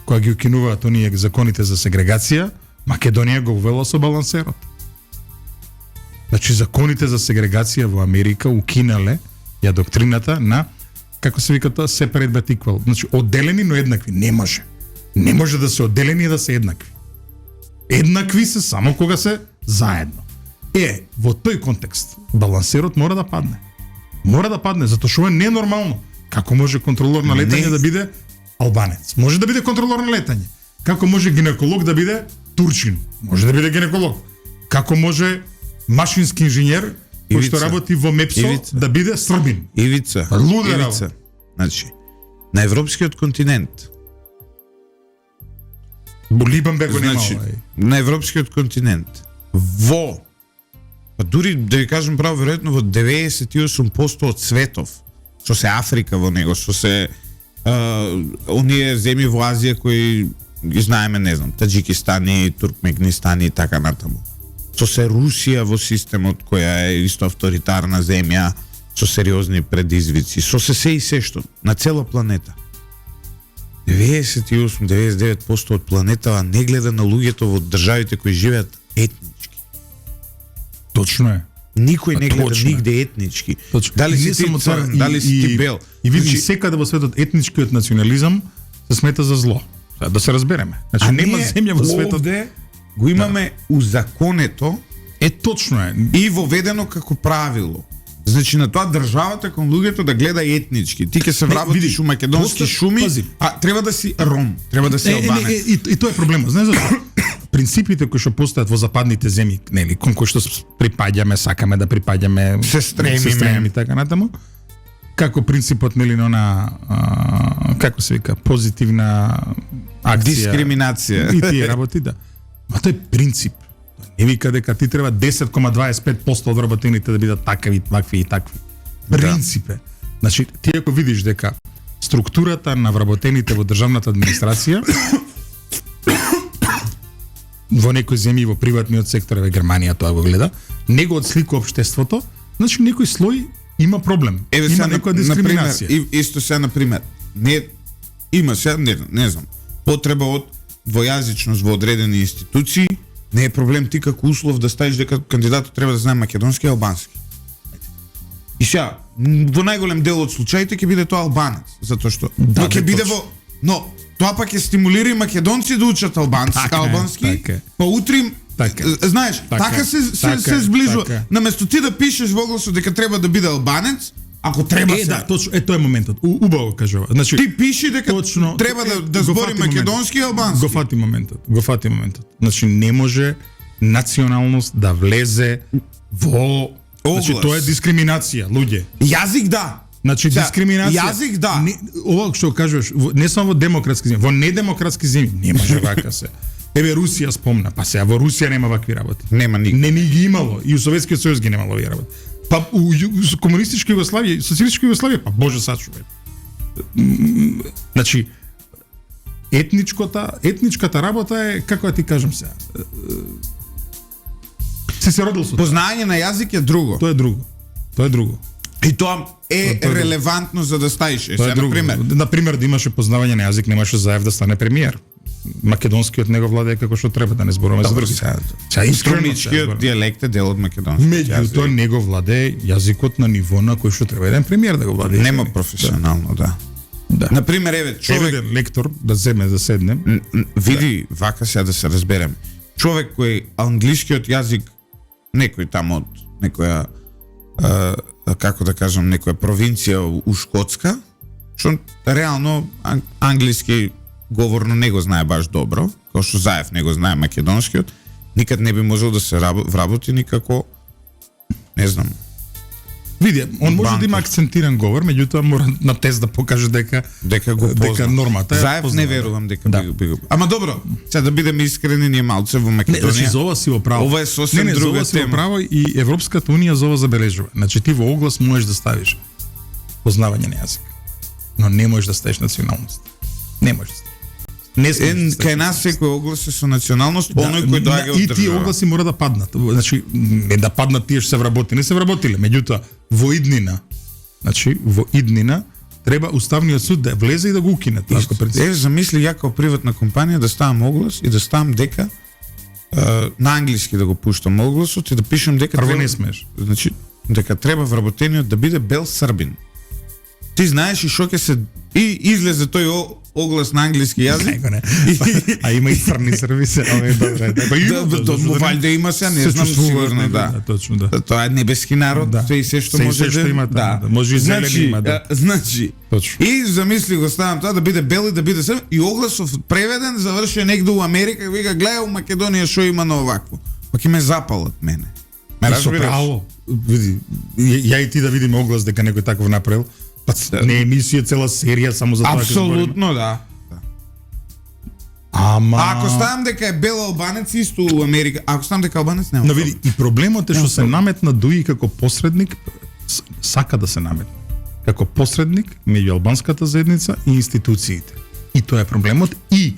кога ги укинуваат оние законите за сегрегација, Македонија го увела со балансерот. Значи законите за сегрегација во Америка укинале ја доктрината на како се вика тоа separate but equal. Значи одделени но еднакви не може. Не може да се одделени и да се еднакви. Еднакви се само кога се заедно. Во тој контекст балансерот мора да падне. Мора да падне затоа што е ненормално. Како може контролор на летање да биде албанец? Може да биде контролор на летање. Како може гинеколог да биде турчин? Може да биде гинеколог. Како може машински инженер кој што работи во МЕПСО да биде србин. Ивица. Значи, на европскиот континент. Либан бе го немал. На европскиот континент. Дури да ви кажам право, веројатно во 98% од светов, што се Африка во него, што се оние земји во Азија кои ги знаеме, не знам, Таџикистани, Туркменистани и така натаму. Со се Русија во системот која е исто авторитарна земја со сериозни предизвици, со се и се што на цела планета. 98-99% од планетава не гледа на луѓето во државите кои живеат етнички. Точно е. Никој не гледа нигде етнички. Дали си ти црн, дали си ти бел. И види секаде во светот етничкиот национализам се смета за зло. Да се разбереме. Значи нема земја во светот го имаме узаконето, точно е, и воведено како правило. Значи на тоа државата кон луѓето да гледа етнички. Ти ќе се вработиш у македонски шуми, треба да си ром, треба да си албанец. И тоа е проблемот. Знаеш зашто? Принципите кои што постојат во западните земји, нели, кон кои што припаѓаме, сакаме да припаѓаме, се стремиме и така натаму. Како принципот, нели, на како се вика, позитивна акција, дискриминација и тие работи, да. Ма тој принцип. Не вика дека ти треба 10,25% од вработените да бидат такви, вакви и такви. Принцип е. Значи, ти ако видиш дека структурата на вработените во државната администрација во некои земји во приватниот сектор, во Германија тоа го гледа, не го отсликува општеството, значи некој слој има проблем. Има некоја дискриминација. Исто се на пример, има се, не знам, потреба од двојазичност во одредени институции, Не е проблем ти како услов да ставиш дека кандидатот треба да знае македонски и албански. И сега, во најголем дел од случаите ќе биде тоа албанец, затоа што но ќе биде но тоа пак ќе стимулира и македонци да учат албански, па утре знаеш, така се зближува. Наместо ти да пишеш во огласот дека треба да биде албанец, ако треба се. Да, точно, тоа е моментот. Убаво кажува. Значи, ти пиши дека точно, треба да збори македонски и албански. Го фати моментот. Значи не може националност да влезе во Значи тоа е дискриминација, луѓе. Јазик да. Значи дискриминација. Јазик да. Ова што кажуваш, не само во демократски земји, во недемократски земји не може вака се. Еве Русија спомна, па сега во Русија нема вакви работи. Нема никак. Не ни ги имало и у Советскиот сојуз ги немало овие работи. Па у комунистичка Југославија, социјалистичка Југославија, па боже сачувај. Значи етничката работа е, како да ти кажам сега, се родил со познање на јазик е друго. Тоа е друго. И тоа е релевантно за да стаиш. Например, да имаше познавање на јазик, немаше Заев да стане премиер. Македонскиот него владее како што треба, да не зборуваме за други. Струмичкиот дијалект е дел од македонски. Меѓутоа него владее јазикот на ниво на кој што треба еден премиер да го владее. Нема професионално, да. Например, еве, човек лектор да земе да седне. Види, вака сега да се разберем. Човек кој англискиот јазик некој тамо од некоја како да кажам, некоја провинција у Шкотска, што реално англиски говорно не го знае баш добро, како што Заев не го знае македонскиот, никад не би можел да се вработи никако, не знам. Види, он може да има акцентиран говор, меѓутоа мора на тест да покаже дека го позна. Дека нормата е Заев не верувам дека би го. Ама добро, сега да бидеме искрени, ние малце во Македонија. Не, значи за ова си во право. Ова е сосем друга тема. Право и Европската унија за ова забележува. Значи ти во оглас можеш да ставиш познавање на јазик, но не можеш да ставиш националност. Не можеш. Кај нас секој оглас е со националност, оној кој доаѓа од држава. И тие огласи мора да паднат. Значи не да паднат тие што се вработи, не се вработиле, меѓутоа во иднина, значи во иднина треба уставниот суд да влезе и да го укине тоа принцип. Замисли ја како приватна компанија да ставам оглас и да ставам дека на англиски да го пуштам огласот и да пишам дека прво не смееш. Значи дека треба вработениот да биде бел србин. Ти знаеш и што ќе се и излезе тој оглас на англиски јазик. А има и црни срби се, добре. Валјда има се, не знам сигурно, да. Точно, да. Тоа е небески народ, тој се што може да има, да. Може и зелени има, да. Значи, и замисли го ставам тоа да биде бел и да биде срб и огласов преведен завршува негде у Америка и вика гледај у Македонија што има на овакво. Па ќе ме запалат мене. Ме разбираш? Види, ја и ти да видиме оглас дека некој таков направил. Па не емисија, цела серија само за тоа. Апсолутно, да. Ама ако ставам дека е бел албанец исто у Америка, ако ставам дека албанец нема. Но види, и проблемот е што се наметна Дуи како посредник, сака да се наметне како посредник меѓу албанската заедница и институциите. И тоа е проблемот и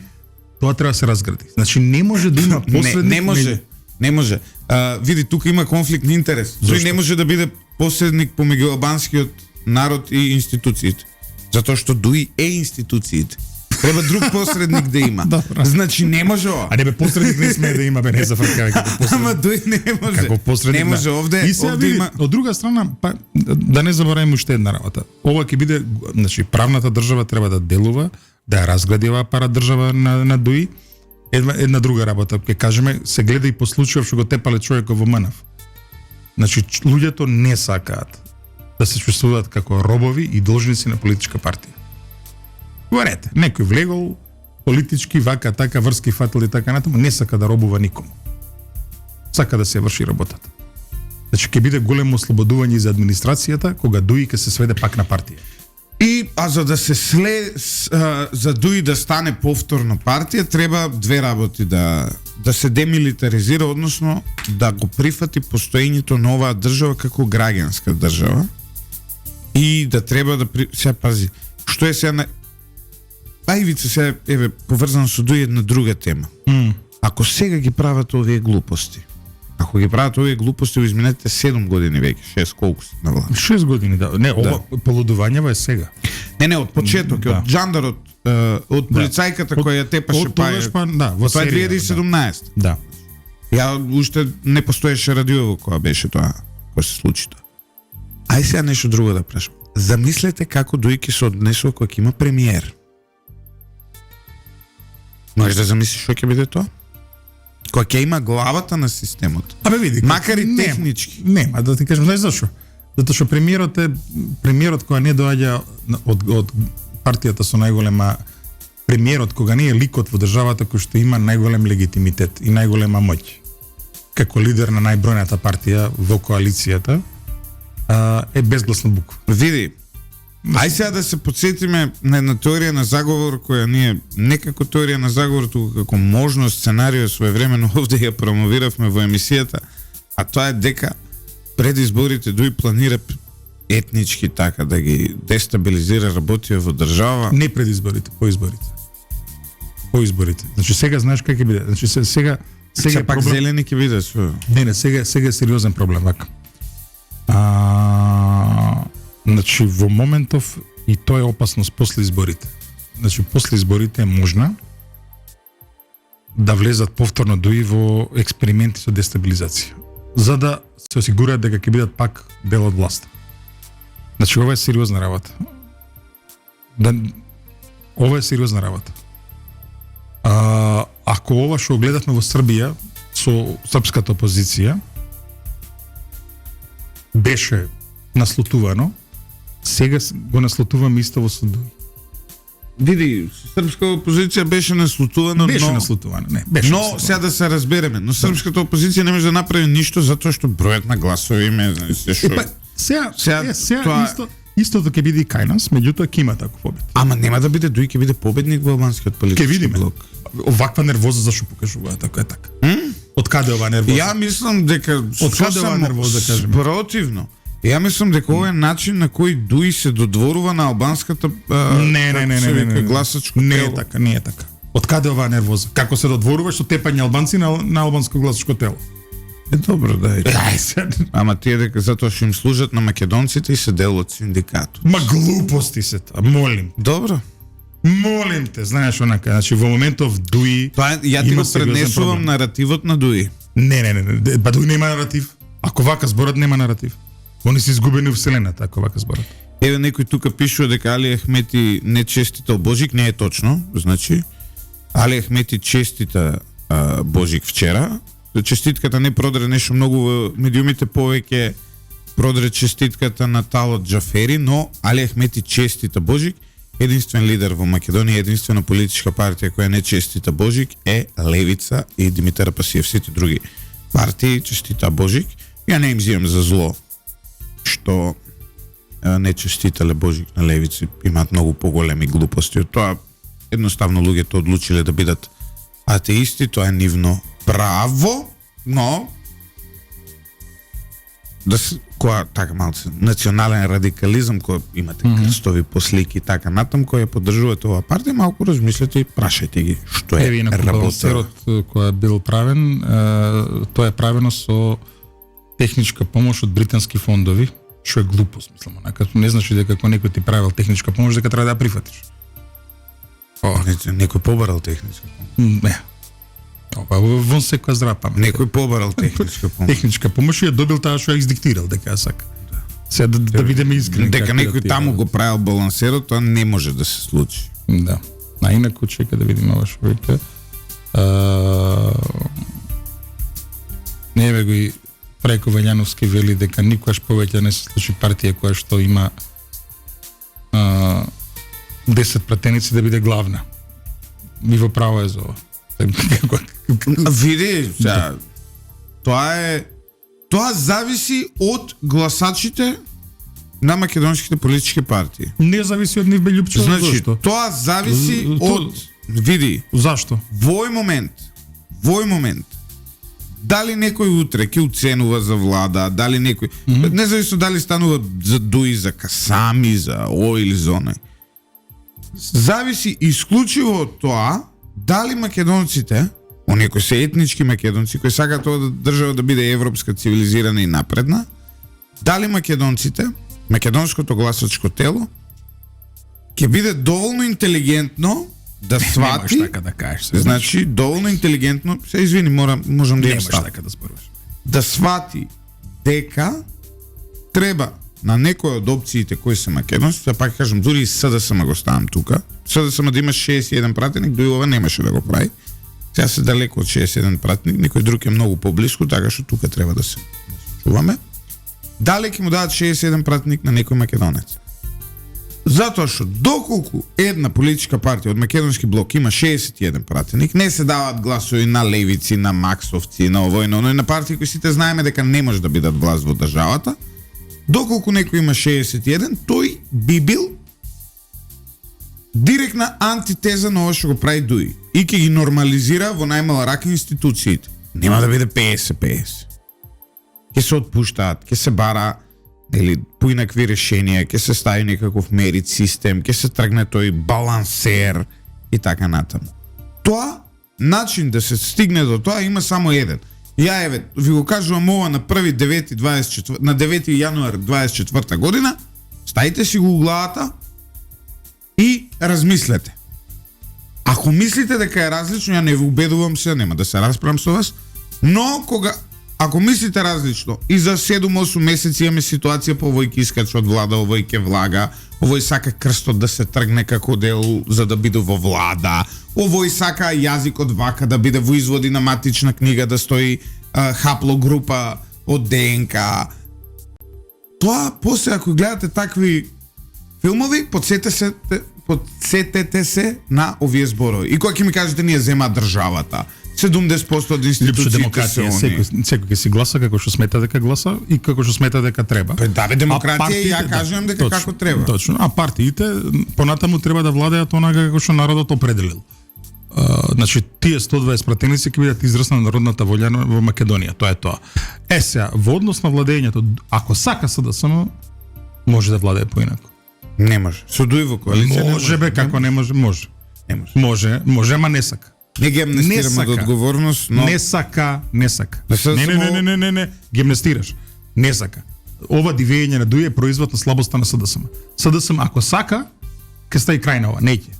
тоа треба да се разгради. Значи не може да има посредник. Не може. Види, тука има конфликт на интерес. Тој не може да биде посредник помеѓу албанскиот народ и институциите. Затоа што Дуи е институциите. Треба друг посредник да има. Значи не може ова. А не бе, посредник не смее да има, бе, не за фркаве како посредник. Ама Дуи не може. Како посредник. Не може овде. И сега види, има... од друга страна, па да не забораваме уште една работа. Ова ќе биде, значи правната држава треба да делува, да ја разгради оваа пара држава на Дуи. Една друга работа, ќе кажеме, се гледа и по случајов што го тепале човекот во МНФ. Значи луѓето не сакаат да се чувствуваат како робови и должници на политичка партија. Говорете, некој влегол, политички, вака, така, врски фател и така натаму, не сака да робува никому. Сака да се врши работата. Значи, ќе биде големо ослободување за администрацијата, кога Дуи ќе се сведе пак на партија. За да се за Дуи да стане повторно партија, треба две работи да се демилитаризира, односно да го прифати постоењето на оваа држава како граѓанска држава. И да треба да сега пази, што е сега Ајвица сега еве поврзано со Дуи една друга тема. Ако сега ги прават овие глупости, ако ги прават овие глупости во изминатите 7 години веќе, 6 колку се на власт. 6 години, да. Не, ова полудувањава е сега. Не, од почеток, од жандарот, од полицајката која ја тепаше па, да, во тоа е 2017. Да. Ја уште не постоеше радио кога беше тоа, кога се случи тоа. Ај сега нешто друго да прашам. Замислете како Дуи ќе се однесува кога ќе има премиер. Можеш да замислиш што ќе биде тоа? Кога ќе има главата на системот. Абе види, Макар и технички. Нема, да ти кажам, знаеш зашо? Затоа што премиерот кога не доаѓа од партијата со најголема, премиерот кога не е ликот во државата кој што има најголем легитимитет и најголема моќ, како лидер на најбројната партија во коалицијата, е безгласна буква. Види, ај сега да се подсетиме на една теорија на заговор која ние не како теорија на заговор, туку како можност, сценарио своевремено овде ја промовиравме во емисијата, а тоа е дека пред изборите Дуи планира етнички така да ги дестабилизира работија во држава. Не пред изборите, по изборите. По изборите. Значи сега знаеш како ќе биде. Значи сега Сега пак проблем... зелени ќе биде со. Не, сега е сериозен проблем вака. Значи во моментов и тоа е опасност после изборите. Значи после изборите е можна да влезат повторно Дуи во експерименти со дестабилизација, за да се осигураат дека ќе бидат пак дел од власта. Значи ова е сериозна работа. Ова е сериозна работа. Ако ова што гледавме во Србија со српската опозиција беше наслутувано, сега го наслутуваме исто во Дуи. Види, српска опозиција беше наслутувана, Беше наслутувано, не, беше но наслутувано. сега да се разбереме, но српската опозиција не може да направи ништо затоа што бројот на гласови им е, знаеш, се што. Сега тоа- истото ќе биде и кај нас, меѓутоа ќе има таков побед. Ама нема да биде Дуи, ќе биде победник во албанскиот Ќе политички видиме. блок. Оваква нервоза зашо покажува така е така. Од каде ова нервоза? Ја мислам дека каде ова нервоза, да кажеме? Ја мислам дека ова е начин на кој Дуи се додворува на албанската не. гласачко Не е тело. така, не е така. Од каде оваа нервоза? Како се додворуваш со тепање албанци на албанско гласачко тело? Е добро да е. Ај се. Ама тие дека затоа што им служат на македонците и се дел од синдикатот. Ма глупости се тоа, молим. Добро. Молим те, знаеш онака, значи во моментов Дуи Тоа ја ти има го сериозен пренесувам проблем. наративот на Дуи. Не, ба Дуи нема наратив. Ако вака зборот нема наратив. Они се изгубени во вселената ако вака зборот. Еве некој тука пишува дека Али Ахмети не честитал Божик, не е точно, значи Али Ахмети честита Божик вчера. Честитката не продре нешто многу во медиумите, повеќе продре честитката на Талот Џафери, но Али Ахмети честита Божик. Единствен лидер во Македонија, единствена политичка партија која не честита Божик е Левица и Димитар Пасиев. Сите други партии честита Божик. Ја не им зијам за зло што не честитале Божик на Левици, имаат многу поголеми глупости од тоа. Едноставно луѓето одлучиле да бидат атеисти, тоа е нивно право, но да се која така малце национален радикализам кој имате крстови послики така натам кој ја поддржувате оваа партија, малку размислете и прашајте ги што е Еве на работа. балансерот кој е бил правен, тоа е правено со техничка помош од британски фондови, што е глупост, мислам, онака не значи дека кога некој ти правил техничка помош дека треба да ја прифатиш. Некој побарал техничка помош. Не. Ова вон секоја здрава памет. Некој побарал техничка помош. Техничка помош и ја добил таа што ја издиктирал, дека ја сака. Сега да бидеме искрени. Дека како некој ти- таму го правил балансерот, тоа не може да се случи. Да. А инаку чека да видиме ова што вика. Не бе го и Преко Вањановски вели дека никогаш повеќе не се случи партија која што има 10 пратеници да биде главна. Ми во право е за ова. Види, тоа зависи од гласачите на македонските политички партии. Не зависи од нив бе Љупчева, Значи, зашто? тоа зависи од види, Зашто? вој момент дали некој утре ќе уценува за влада, дали некој независно дали станува за Дуи, за Касами, за ој или за оној. Зависи исклучиво од тоа дали македонците, оние кои се етнички македонци, кои сакаат ова држава да биде европска, цивилизирана и напредна, дали македонците, македонското гласачко тело ќе биде доволно интелигентно да свати, Немаш така да кажеш. значи доволно интелигентно, се извини, можам да им Немаш став. така да зборуваш. Да свати дека треба на некој од опциите кои се македонски, да пак кажам, дури и СДСМ го ставам тука, СДСМ да има 61 пратеник, дури ова немаше да го прави. Сега се далеко од 61 пратеник, некој друг е многу поблиску, така што тука треба да се чуваме. Дали ќе му дадат 61 пратеник на некој македонец? Затоа што доколку една политичка партија од македонски блок има 61 пратеник, не се даваат гласови на левици, на максовци, на овој, но на партии кои сите знаеме дека не може да бидат власт во државата. Доколку некој има 61, тој би бил директна антитеза на ова што го прави Дуи. И ќе ги нормализира во најмала рака институциите. Нема да биде 50-50. Ќе се отпуштаат, ќе се бара или поинакви решенија, ќе се стави некаков мерит систем, ќе се тргне тој балансер и така натаму. Тоа, начин да се стигне до тоа има само еден. Ја еве, ви го кажувам ова на 9 јануар 24 година, стајте си го у главата и размислете. Ако мислите дека е различно, ја не ви убедувам се, нема да се расправам со вас, но ако мислите различно и за 7-8 месеци имаме ситуација по овој ќе искача од влада, овој ќе влага, овој сака крстот да се тргне како дел за да биде во влада, овој сака јазикот вака да биде во изводи на матична книга, да стои хаплогрупа од ДНК. Тоа, после ако гледате такви филмови, подсетете се на овие зборови. И кога ќе ми кажете ние зема државата, 70% од институциите демократија, секој ќе си гласа како што смета дека гласа и како што смета дека треба. Да бе, демократија и ја кажувам дека точно, како треба. Точно, а партиите понатаму треба да владеат онака како што народот определил. Значи, тие 120 пратеници ќе бидат израз на народната волја во Македонија, тоа е тоа. Сега, во однос на владењето, ако сака СДСМ, може да владее поинако. Не може. Со Дуи во коалиција може бе, како не може? Може. Не може. Може, ама не сака. Не ги амнестираме од одговорност, но Не сака. Не. Не, ги амнестираш. Не сака. Ова дивење на Дуи е производ на слабоста на СДСМ. СДСМ ако сака, ќе стаи крај на ова, неќе.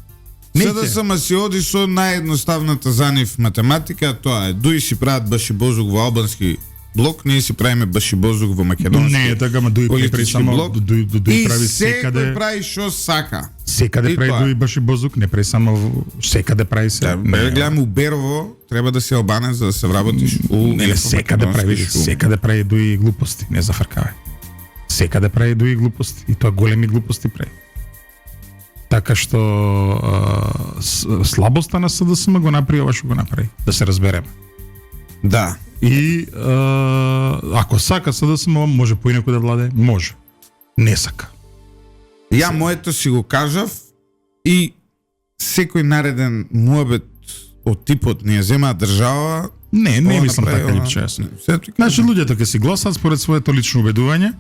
СДСМ си оди со наједноставната за нив математика, тоа е Дуи си прават башибозук во албански блок, ние си правиме башибозук во македонски. Не, така, ма Дуи прави само Дуи прави секаде. И секој прави што сака. Секаде прави Дуи башибозук, не прави само секаде прави се. Да, гледам у Берово, треба да си албанец за да се вработиш у не, секаде прави Дуи глупости, не зафркавај. Секаде прави Дуи глупости и тоа големи глупости прави. Така што слабоста на СДСМ го направи ова што го направи, да се разбереме. Да. И ако сака СДСМ, може поинаку да владее? Може. Не сака. Ја моето си го кажав и секој нареден муабет од типот ние зема држава. Не мислам така Липче. Значи луѓето ќе си гласат според своето лично убедување,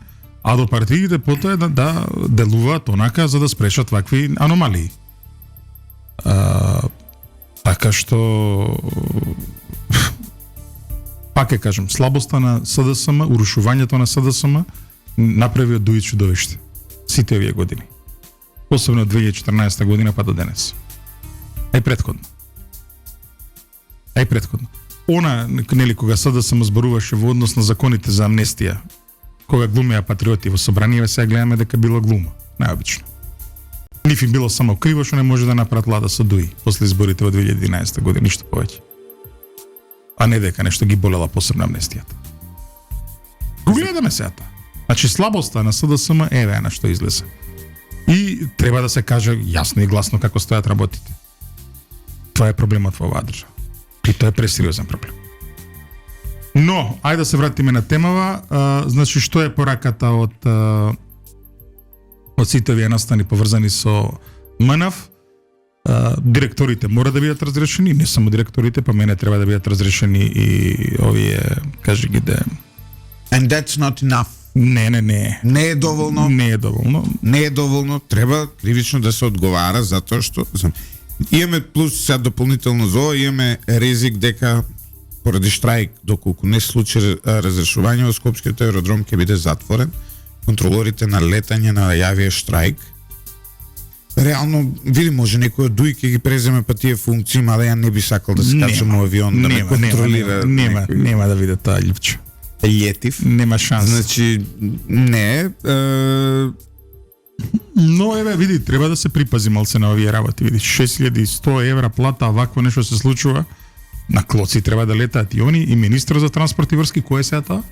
а до партиите потоа е да делуваат онака за да спрешат вакви аномалии. Така што пак ќе кажам, слабоста на СДСМ, урушувањето на СДСМ направи од Дуи чудовиште. Сите овие години. Посебно од 2014 година па до денес. А и предходно. Она, нели, кога СДСМ зборуваше во однос на законите за амнестија, кога глумеа патриоти во собрание, сега гледаме дека било глума, најобично. Ниф им било само криво што не може да направат влада со Дуи после изборите во 2011 година, ништо повеќе. А не дека нешто ги болела посебна амнестијата. Го гледаме сега тоа. Значи слабоста на СДСМ еве на што излезе. И треба да се каже јасно и гласно како стојат работите. Тоа е проблемот во оваа држава. И тоа е пресериозен проблем. Но, ајде да се вратиме на темава. Значи, што е пораката од сите овие настани поврзани со МНАФ? Директорите мора да бидат разрешени, не само директорите, па мене треба да бидат разрешени и овие, кажи ги де... And that's not enough. Не. Не е доволно. Не е доволно. Треба кривично да се одговара затоа што имаме плюс сега дополнително за ова, имаме ризик дека поради штрајк, доколку не случи разрешување во Скопскиот аеродром ќе биде затворен. Контролорите на летање најавија штрајк. Реално, види, може некој дуј ќе ги преземе па тие функции, мада ја не би сакал да се качам у авион да ме контролира. Нема да биде таа Љупчо. Летив. Нема шанс. Значи, не. Но еве види, треба да се припази малце на овие работи. Види, 6100 евра плата, вакво нешто се случува. На клоци треба да летаат и они, и министр за транспорт и врски, кој е сега тоа?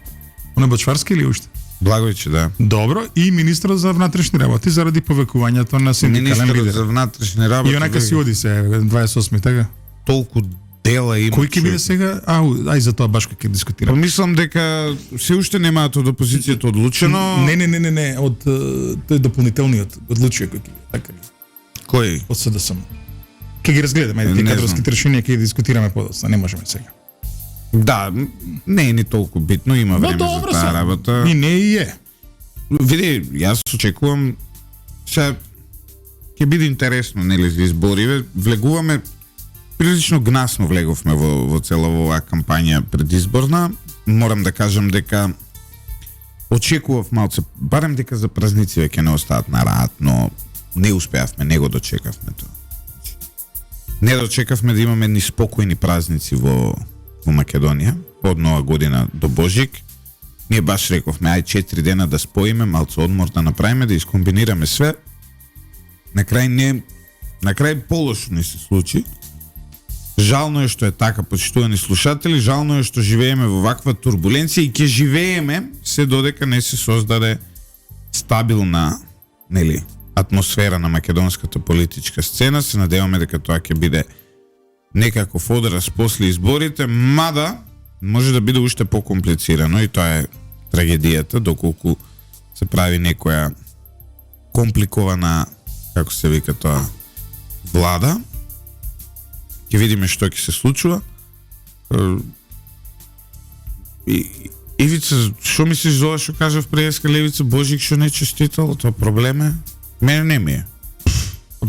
Он е Бочварски или уште? Благојче, да. Добро, и министр за внатрешни работи заради повекувањето на синдикален Министр лидер. за внатрешни работи. И онака си оди се 28 така. Толку дела има. Кој ќе биде сега? Ај за тоа баш ќе дискутираме. Помислам дека се уште немаат од опозицијата одлучено. Не, од тој дополнителниот одлучија кој ќе биде, така ли? Кој? Од СДСМ. Ќе ги разгледаме, Не тие знам. кадровските решенија ќе ги дискутираме подоцна, не можеме сега. Да, не е ни толку битно, има време за таа работа. И не и е. Види, јас очекувам сега ќе биде интересно, нели, за избориве. Влегуваме прилично гнасно влеговме во цела оваа кампања предизборна. Морам да кажам дека очекував малце, барем дека за празници веќе не остаат на рад, но не успеавме, не го дочекавме тоа. Не дочекавме да имаме ни спокојни празници во Македонија од Нова година до Божик. Ние баш рековме, ај 4 дена да споиме, малце одмор да направиме, да искомбинираме све. На крај полошо ни се случи. Жално е што е така, почитувани слушатели, жално е што живееме во ваква турбуленција и ќе живееме се додека не се создаде стабилна, нели, атмосфера на македонската политичка сцена. Се надеваме дека тоа ќе биде некаков одраз после изборите, мада може да биде уште покомплицирано и тоа е трагедијата, доколку се прави некоја компликована, како се вика тоа, влада. Ќе видиме што ќе се случува. Ивица, што мислиш за ова што кажав преска Левица, Божик што не честитал, тоа проблем е? Мене не ми е.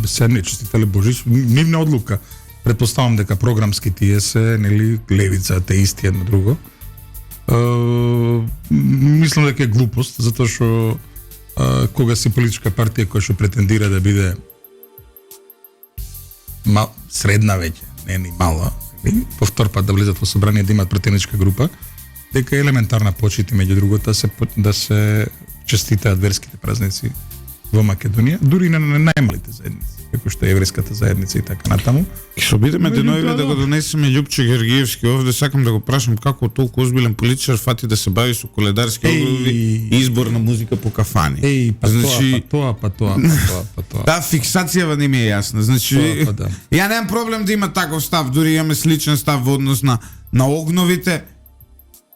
Се не честитале Божич, нивна одлука. Предпоставам дека програмски тие се, нели, Левица, атеисти едно друго. Мислам дека е глупост, затоа што кога си политичка партија која што претендира да биде средна веќе, не ни мала, по втор пат да влезат во собрание да имат претеничка група, дека е елементарна почит и меѓу другото да се честитаат верските празници во Македонија, дури на најмалите заедници, како што е еврејската заедница и така натаму. Ќе се обидеме денови да го донесеме Љупчо Георгиевски овде, сакам да го прашам како толку озбилен политичар фати да се бави со коледарски оглави и избор на музика по кафани. Тоа. Таа фиксација не ми е јасна. Значи, ја немам проблем да има таков став, дури имаме сличен став во однос на огновите.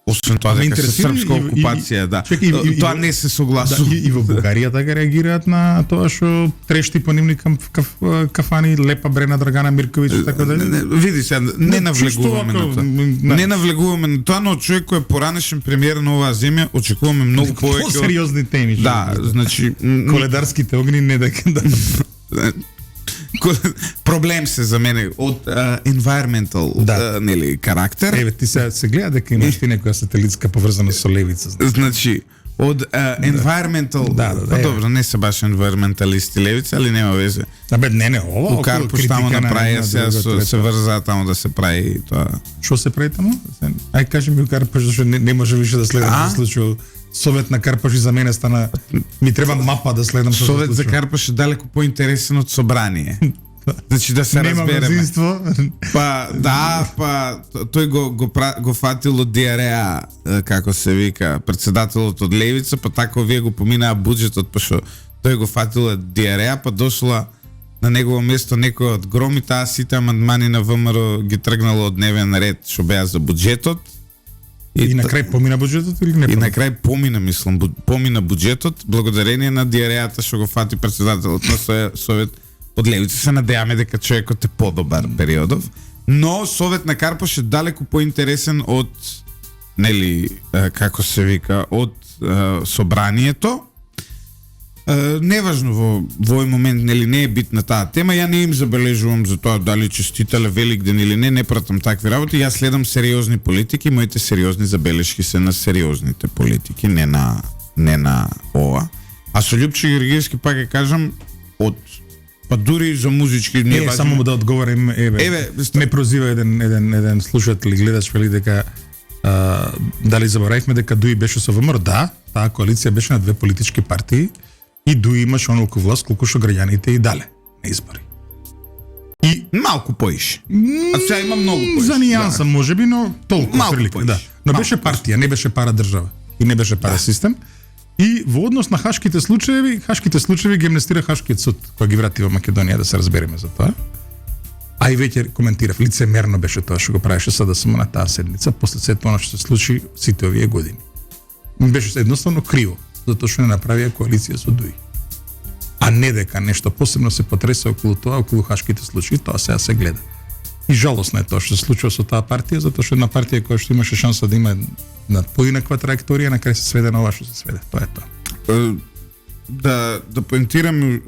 Освен тоа дека се српска окупација, да. Тоа не се согласува. И во Бугарија така реагираат на тоа што трешти по нивни кафани, Лепа Брена, Драгана Мирковиќ и така дали. Види се, не навлегуваме на тоа. Не навлегуваме на тоа, но човек кој е поранешен премиер на оваа земја, очекуваме многу повеќе. Сериозни теми. Да, значи коледарските огни не дека проблем се за мене од environmental нели карактер. Еве ти се гледа дека имаш ти некоја сателитска поврзаност со Левица. Значи од environmental. Добро, не се баш environmentалисти Левица, али нема везе. Не, ова. У Карпуш таму направи се врза таму да се прави тоа. Што се прави таму? Ај кажи ми у Карпуш зашто не може више да следам што случува. Совет на Карпаш и за мене стана, ми треба мапа да следам што Совет за Карпаш е далеко поинтересен од собрание. Значи да се разбереме. Тој го фатил од диареа, како се вика, председателот од Левица, па така вие го поминаа буџетот, па што тој го фатил од диареа, па дошла на негово место некој од Гром и таа сите амандмани на ВМРО ги тргнало од дневен ред што беа за буџетот. И на крај помина буџетот или не? И на крај помина буџетот благодарение на диареата што го фати председателот на Совет од Левица. Се надеваме дека човекот е подобар периодов, но Совет на Карпаш е далеко поинтересен од нели како се вика од собранието. Неважно во овој момент нели не е битна таа тема, ја не им забележувам за тоа дали честитале Великден или не пратам такви работи, јас следам сериозни политики, моите сериозни забелешки се на сериозните политики, не на ова. А со Љупчо Георгиевски пак ќе кажам од па дури за музички не важи. Само да одговорим, ме прозива еден слушател и гледач, вели дека дали заборавивме дека Дуи беше со ВМРО? Да, таа коалиција беше на две политички партии и Дуи имаше онолку власт колку што граѓаните и дале на избори. И малку поише. А сега има многу поише. За нијанса можеби, но толку прилика, да. Но беше партија, не беше пара држава и не беше пара систем. И во однос на хашките случаи ги амнестира Хашкиот суд, кој ги врати во Македонија, да се разбереме за тоа. А и веќе коментирав, лицемерно беше тоа што го правеше СДСМ на таа седмица, после сето она што се случи сите овие години. Беше едноставно криво, затоа што не направија коалиција со Дуи. А не дека нешто посебно се потреса околу тоа, околу хашките случаи, тоа сега се гледа. И жалосно е тоа што се случува со таа партија, затоа што една партија која што имаше шанса да има на поинаква траекторија, на крај се сведе на ова што се сведе. Тоа е тоа. Да поентирам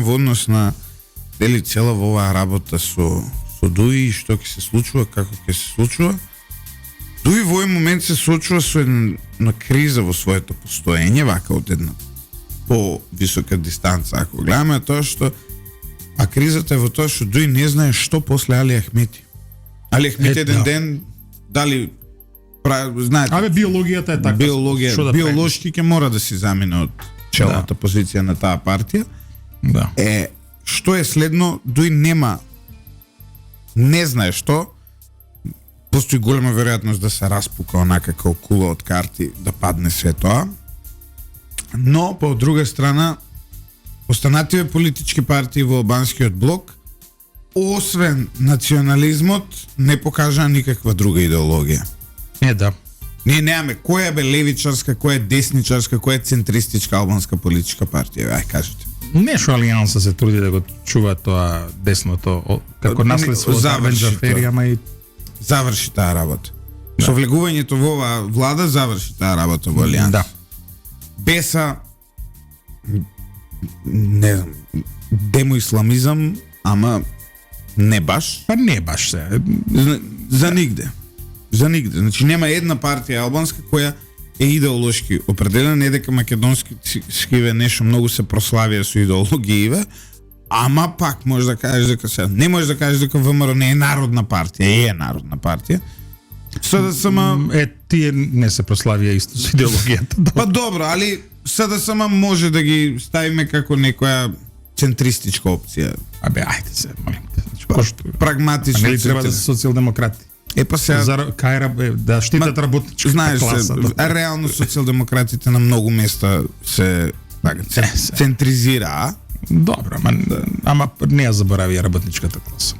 во однос на дали цела во оваа работа со Дуи, што ќе се случува, како ќе се случува. Дуи во овој момент се соочува со една криза во своето постоење, вака од една по-висока дистанца, ако гледаме тоа што кризата е во тоа што Дуи не знае што после Али Ахмети. Али Ахмети еден ден дали знаете. Биологијата е така. Биолошки ќе мора да си замине од челната позиција на таа партија. Да. Што е следно, Дуи не знае што, постои голема веројатност да се распука онака како кула од карти, да падне све тоа. Но, по друга страна, останативе политички партии во албанскиот блок, освен национализмот, не покажаа никаква друга идеологија. Да. Ние немаме која бе левичарска, која е десничарска, која е центристичка албанска политичка партија, ај кажете. Нешто Алијанса се труди да го чува тоа десното како наследство од Армен Џафери, ама и заврши таа работа. Со влегувањето во оваа влада заврши таа работа во Алијанса. Да. Беса не знам, демоисламизам, ама не баш. Па не баш се. За нигде. Значи нема една партија албанска која е идеолошки определена, не дека македонскиве нешто многу се прославија со идеологииве, ама пак може да кажеш дека се не може да кажеш дека ВМРО не е народна партија, е народна партија. СДСМ тие не се прославија исто со идеологијата. Па добро, али СДСМ може да ги ставиме како некоја центристичка опција. Ајде се, молим те. Прагматично. Не треба да се социјалдемократи. Па сега да штитат работничката класа. Реално социјалдемократите на многу места се центризираа. Добро, ама не ја заборавија работничката класа.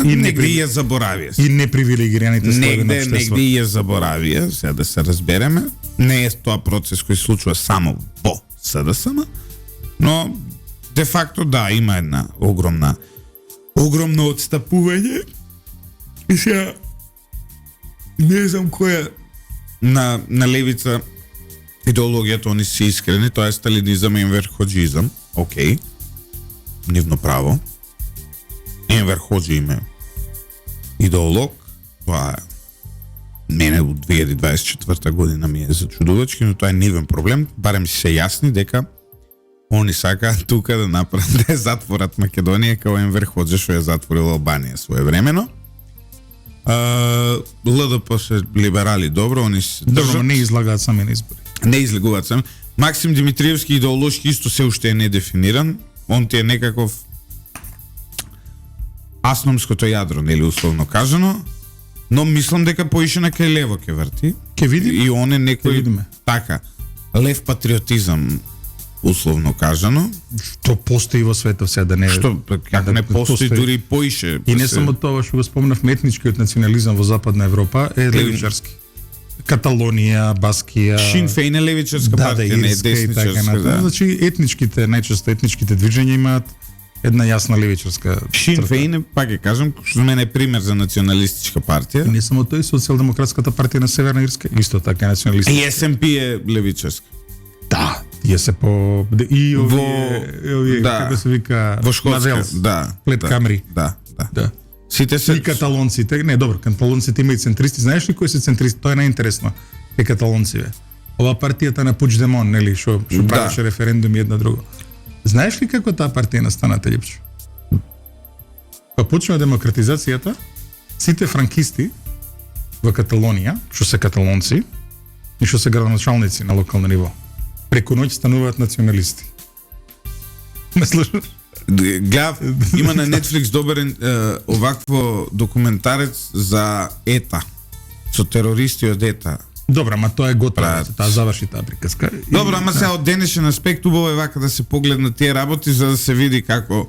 И негде ја заборавија. И непривилегираните слоеви на општеството. Негде ја заборавија, сега да се разбереме. Не е тоа процес кој се случува само во СДСМ, но де факто да, има една огромно отстапување. И сега не знам која на левица идеологијата они се искрени, тоа е сталинизам и Енвер Хоџизам. Океј. Нивно право. Енвер Хоџи име идеолог. Тоа е мене во 2024 година ми е зачудувачки, но тоа е нивен проблем. Барем си се јасни дека они сакаат тука да направат да затворат Македонија како Енвер Хоџи што ја затворила Албанија своевремено. ЛДП се либерали добро, они се добро, не излагаат сами на избори. Не излагаат сами. Максим Димитриевски идеолошки исто се уште е недефиниран. Он ти е некаков асномското јадро, нели условно кажано, но мислам дека поише на кај лево ќе врти. Ќе видиме. И он е некој така лев патриотизам условно кажано, што постои во светот сега да не што како не постои дури поише. И не само тоа што го спомнавме, етничкиот национализам во Западна Европа е левичарски. Каталонија, Баскија, Шин Фейн е левичарска партија, не е десничарска. Значи најчесто етничките движења имаат една јасна левичарска. Шин Фейн, пак ќе кажам, што за мене е пример за националистичка партија. И не само тој, социјалдемократската партија на Северна Ирска исто така е националистичка. И СНП е левичарска. Да, тие се по и овие како се вика во Шкотска, Плет Камри. Да. Сите се и каталонците, не добро, каталонците има и центристи. Знаеш ли кои се центристи? Тоа е најинтересно. Е каталонците. Ова партијата на Пучдемон, нели, што правеше референдум и една друга. Знаеш ли како таа партија настана, Телипчо? Кога почна демократизацијата, сите франкисти во Каталонија, што се каталонци и што се градоначалници на локално ниво, преку ноќ стануваат националисти. Ме слушаш? Гледав, има на Netflix добрен овакво документарец за ЕТА, со терористи од ЕТА. Добра, ама тоа е готово, Прават. таа заврши таа приказка. Добро, ама сега од денешен аспект убаво е вака да се погледнат тие работи за да се види како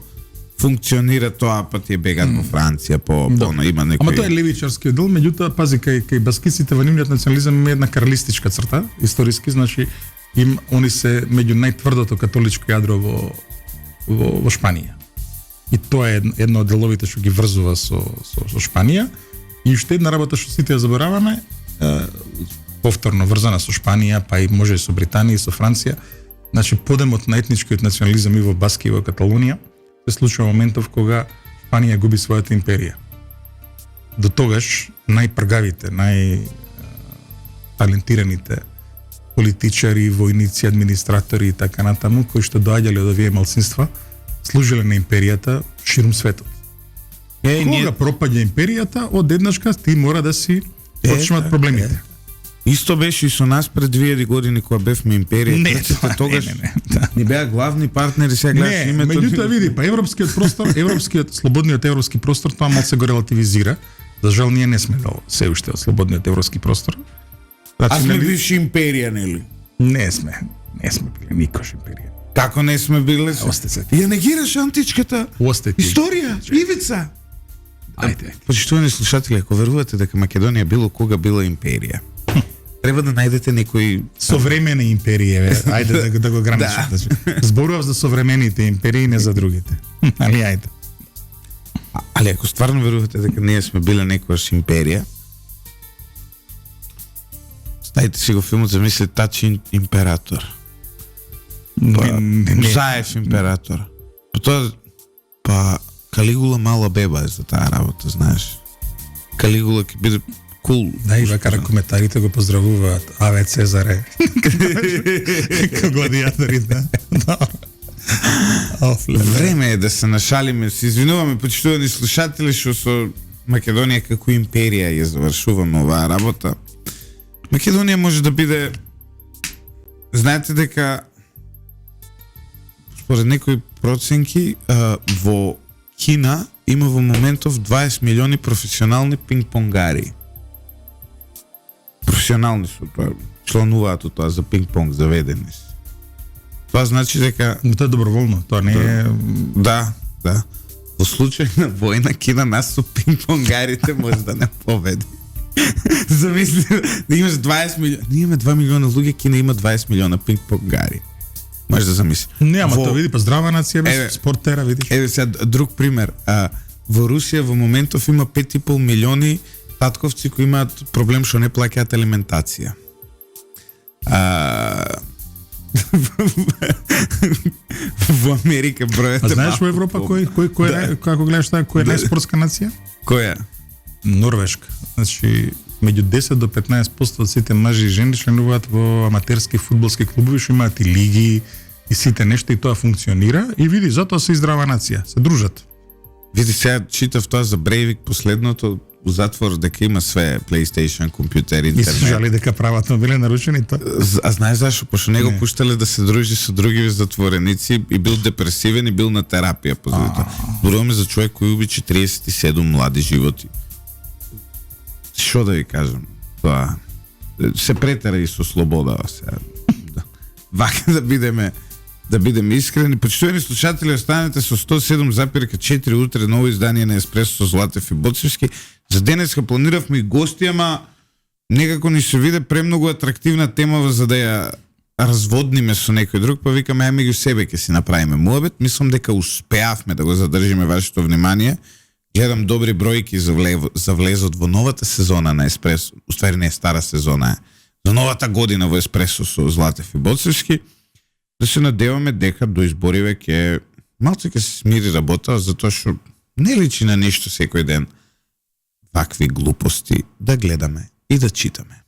функционира тоа, па тие бегат по Франција, по има некои. Ама тоа е левичарски дел, меѓутоа пази кај баскиците во нивниот национализам има една карлистичка црта, историски, значи они се меѓу најтврдото католичко јадро во Шпанија. И тоа е едно од деловите што ги врзува со Шпанија. И уште една работа што сите ја забораваме, повторно врзана со Шпанија, па и може и со Британија и со Франција. Значи подемот на етничкиот национализам и во Баски и во Каталонија се случува моментов кога Шпанија губи својата империја. До тогаш најпргавите, најталентираните политичари, војници, администратори и така натаму, кои што доаѓале од овие малцинства, служиле на империјата ширум светот. Кога пропаѓа империјата, одеднашка ти мора да си почнат проблемите. Исто беше и со нас пред 2000 години кога бевме империја. Не, тогаш да. ни беа главни партнери, сега гледаш името. Меѓутоа види, па европскиот простор, слободниот европски простор, тоа малку се го релативизира. За жал ние не сме дал се уште од слободниот европски простор. А сме бивши империја, нели? Не сме били никош империја. Како не сме били? Ја негираш античката историја, ивица. Ајде. Почитувани слушатели, ако верувате дека Македонија било кога била империја, треба да најдете некој современа империја, ајде да го граничиме. Зборував за современите империи, не за другите. Али ајде. Али ако стварно верувате дека ние сме биле некојаш империја, ставите си го филмот, замисли Тачи император. Заев император. Па Калигула мала беба е за таа работа, знаеш. Калигула ќе биде кул. Да, и вака коментарите го поздравуваат. Аве Цезаре. Како гладиаторите. Време е да се нашалиме. Се извинуваме, почитувани слушатели, што со Македонија како империја ја завршуваме оваа работа. Македонија може да биде, знаете дека според некои проценки во Кина има во моментов 20 милиони професионални пинг-понгари. Професионални со тоа, членуваат од тоа за пинг-понг, заведени се. Тоа значи дека... Но тоа е доброволно, тоа не е... Да. Во случај на војна, Кина нас со пинг-понгарите може да не победи. Замисли, да имаш 20 милиона... Ние имаме 2 милиона луѓе, Кина има 20 милиона пинг-понгари. Може да замисли. Не, ама тоа види, па здрава нација, спорт тера, видиш. Еве сега друг пример. Во Русија во моментов има 5,5 милиони татковци кои имаат проблем што не плаќаат алиментација. Во Америка бројот е. А знаеш во Европа кој како гледаш таа која е најспортска нација? Која? Норвешка. Значи меѓу 10 до 15% од сите мажи и жени членуваат во аматерски фудбалски клубови, што имаат и лиги и сите нешта, и тоа функционира. И види, затоа се здрава нација, се дружат. Види, сега читав тоа за Брейвик последното, у затвор дека има све PlayStation, компјутер, интернет. И се жали дека правата биле нарушени тоа. А знаеш зашо? Пошто него пуштале да се дружи со други затвореници и бил депресивен и бил на терапија позади тоа. Зборуваме за човек кој уби 47 млади животи. Што да ви кажам? Тоа се претера и со слобода сега. Вака да бидеме искрени. Почитувани слушатели, останете со 107,4 утре ново издание на Еспресо со Златев и Боцевски. За денеска планиравме и гости, ама некако ни се виде премногу атрактивна тема за да ја разводниме со некој друг, па викаме ајме ги себе ќе си направиме муабет. Мислам дека успеавме да го задржиме вашето внимание. Гледам добри бројки за влезот во новата сезона на Еспресо. Уствари не, стара сезона е. За новата година во Еспресо со Златев и Боцевски. Да се надеваме дека до избориве ќе малце ќе се смири работа, затоа што не личи на ништо секој ден вакви глупости да гледаме и да читаме.